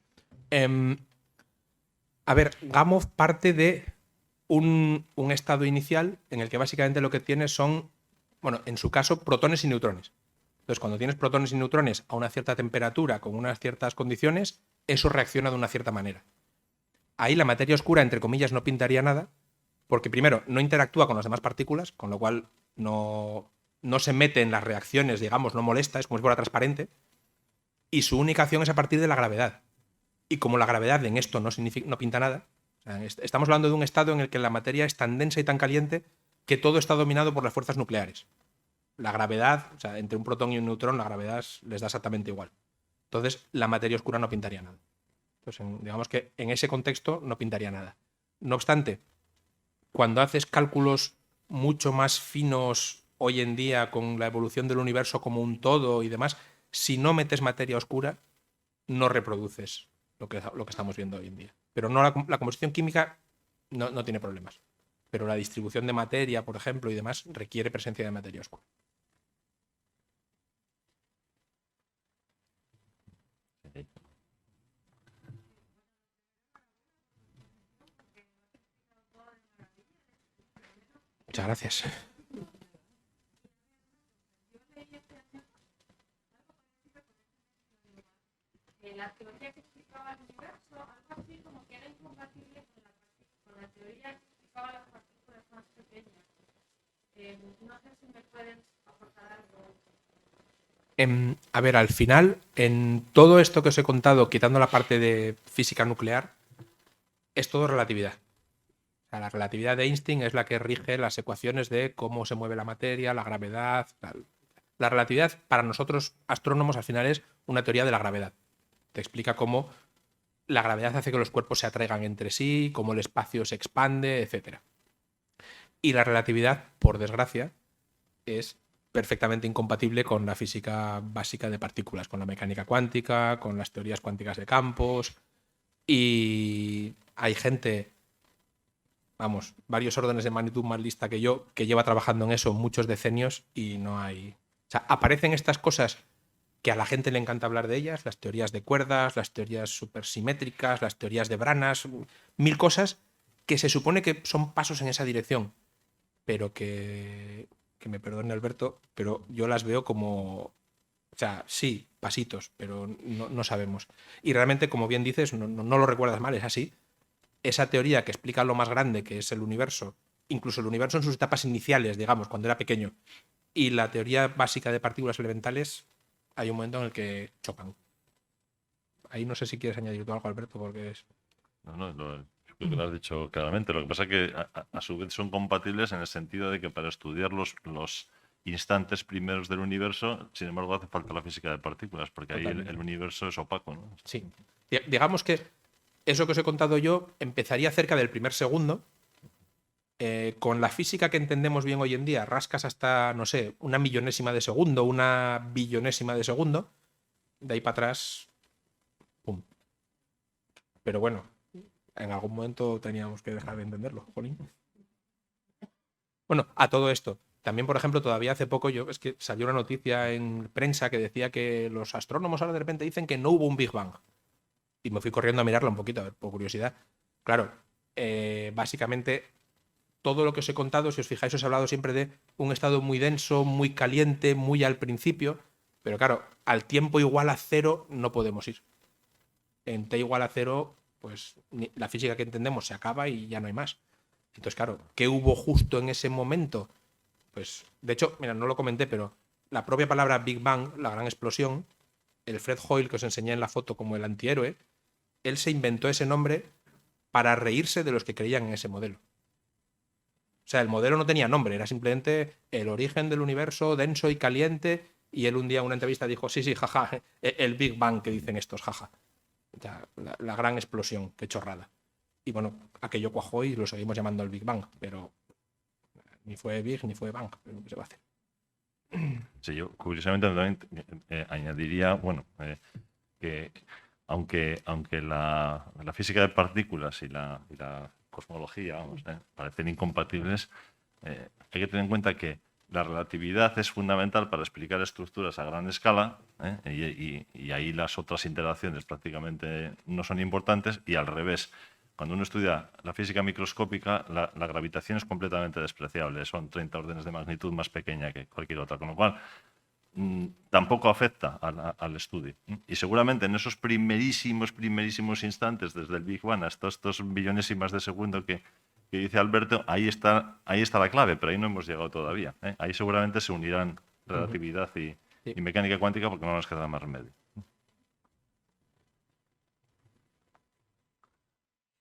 A ver, Gamow parte de un estado inicial en el que básicamente lo que tienes son, bueno, en su caso, protones y neutrones. Entonces, cuando tienes protones y neutrones a una cierta temperatura, con unas ciertas condiciones, eso reacciona de una cierta manera. Ahí la materia oscura, entre comillas, no pintaría nada, porque primero, no interactúa con las demás partículas, con lo cual no se mete en las reacciones, digamos, no molesta, es como si fuera transparente, y su única acción es a partir de la gravedad. Y como la gravedad en esto no pinta nada, o sea, estamos hablando de un estado en el que la materia es tan densa y tan caliente que todo está dominado por las fuerzas nucleares. La gravedad, o sea, entre un protón y un neutrón, la gravedad les da exactamente igual. Entonces, la materia oscura no pintaría nada. Entonces, digamos que en ese contexto no pintaría nada. No obstante, cuando haces cálculos mucho más finos hoy en día con la evolución del universo como un todo y demás, si no metes materia oscura, no reproduces lo que estamos viendo hoy en día. Pero no la composición química no tiene problemas. Pero la distribución de materia, por ejemplo, y demás, requiere presencia de materia oscura. Muchas gracias. La teoría que explicaba el universo, algo así como que era incompatible con la teoría que explicaba las partículas más pequeñas. No sé si me pueden aportar algo. A ver, al final, en todo esto que os he contado, quitando la parte de física nuclear, es todo relatividad. O sea, la relatividad de Einstein es la que rige las ecuaciones de cómo se mueve la materia, la gravedad. La relatividad, para nosotros astrónomos, al final es una teoría de la gravedad. Te explica cómo la gravedad hace que los cuerpos se atraigan entre sí, cómo el espacio se expande, etc. Y la relatividad, por desgracia, es perfectamente incompatible con la física básica de partículas, con la mecánica cuántica, con las teorías cuánticas de campos. Y hay gente, vamos, varios órdenes de magnitud más lista que yo, que lleva trabajando en eso muchos decenios y no hay... O sea, aparecen estas cosas que a la gente le encanta hablar de ellas, las teorías de cuerdas, las teorías supersimétricas, las teorías de branas, 1000 cosas que se supone que son pasos en esa dirección, pero que me perdone Alberto, pero yo las veo como, o sea, sí, pasitos, pero no sabemos. Y realmente, como bien dices, no lo recuerdas mal, es así. Esa teoría que explica lo más grande que es el universo, incluso el universo en sus etapas iniciales, digamos, cuando era pequeño, y la teoría básica de partículas elementales, hay un momento en el que chocan. Ahí no sé si quieres añadir tú algo, Alberto, porque es... No, yo creo que lo has dicho claramente. Lo que pasa es que a su vez son compatibles en el sentido de que para estudiar los instantes primeros del universo, sin embargo, hace falta la física de partículas, porque ahí el universo es opaco, ¿no? Sí. Digamos que eso que os he contado yo empezaría cerca del primer segundo. Con la física que entendemos bien hoy en día, rascas hasta, no sé, una millonésima de segundo, una billonésima de segundo. De ahí para atrás, ¡pum! Pero bueno, en algún momento teníamos que dejar de entenderlo, jolín. Bueno, a todo esto, también, por ejemplo, todavía hace poco es que salió una noticia en prensa que decía que los astrónomos ahora de repente dicen que no hubo un Big Bang. Y me fui corriendo a mirarla un poquito, a ver, por curiosidad. Claro, básicamente todo lo que os he contado, si os fijáis, os he hablado siempre de un estado muy denso, muy caliente, muy al principio, pero claro, al tiempo igual a cero no podemos ir. En t igual a cero, pues la física que entendemos se acaba y ya no hay más. Entonces, claro, ¿qué hubo justo en ese momento? Pues, de hecho, mira, no lo comenté, pero la propia palabra Big Bang, la gran explosión, el Fred Hoyle que os enseñé en la foto como el antihéroe, él se inventó ese nombre para reírse de los que creían en ese modelo. O sea, el modelo no tenía nombre, era simplemente el origen del universo denso y caliente, y él un día en una entrevista dijo, sí, jaja, el Big Bang que dicen estos, jaja. O sea, la gran explosión, qué chorrada. Y bueno, aquello cuajó y lo seguimos llamando el Big Bang, pero ni fue Big ni fue Bang, es lo que se va a hacer. Sí, yo curiosamente también añadiría, bueno, que aunque la física de partículas y la cosmología, vamos, parecen incompatibles, hay que tener en cuenta que la relatividad es fundamental para explicar estructuras a gran escala, y ahí las otras interacciones prácticamente no son importantes, y al revés. Cuando uno estudia la física microscópica, la gravitación es completamente despreciable, son 30 órdenes de magnitud más pequeña que cualquier otra, con lo cual tampoco afecta al estudio. Y seguramente en esos primerísimos instantes, desde el Big Bang hasta estos billonésimas de segundo que dice Alberto, ahí está la clave, pero ahí no hemos llegado todavía. Ahí seguramente se unirán relatividad y mecánica cuántica, porque no nos queda más remedio.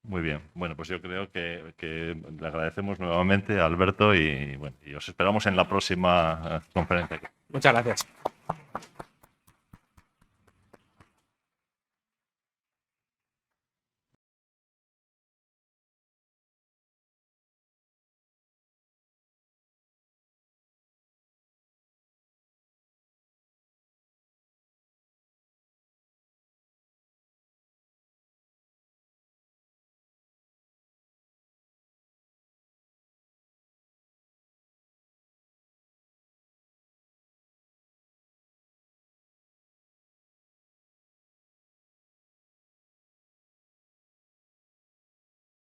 Muy bien. Bueno, pues yo creo que le agradecemos nuevamente a Alberto y os esperamos en la próxima conferencia. Muchas gracias.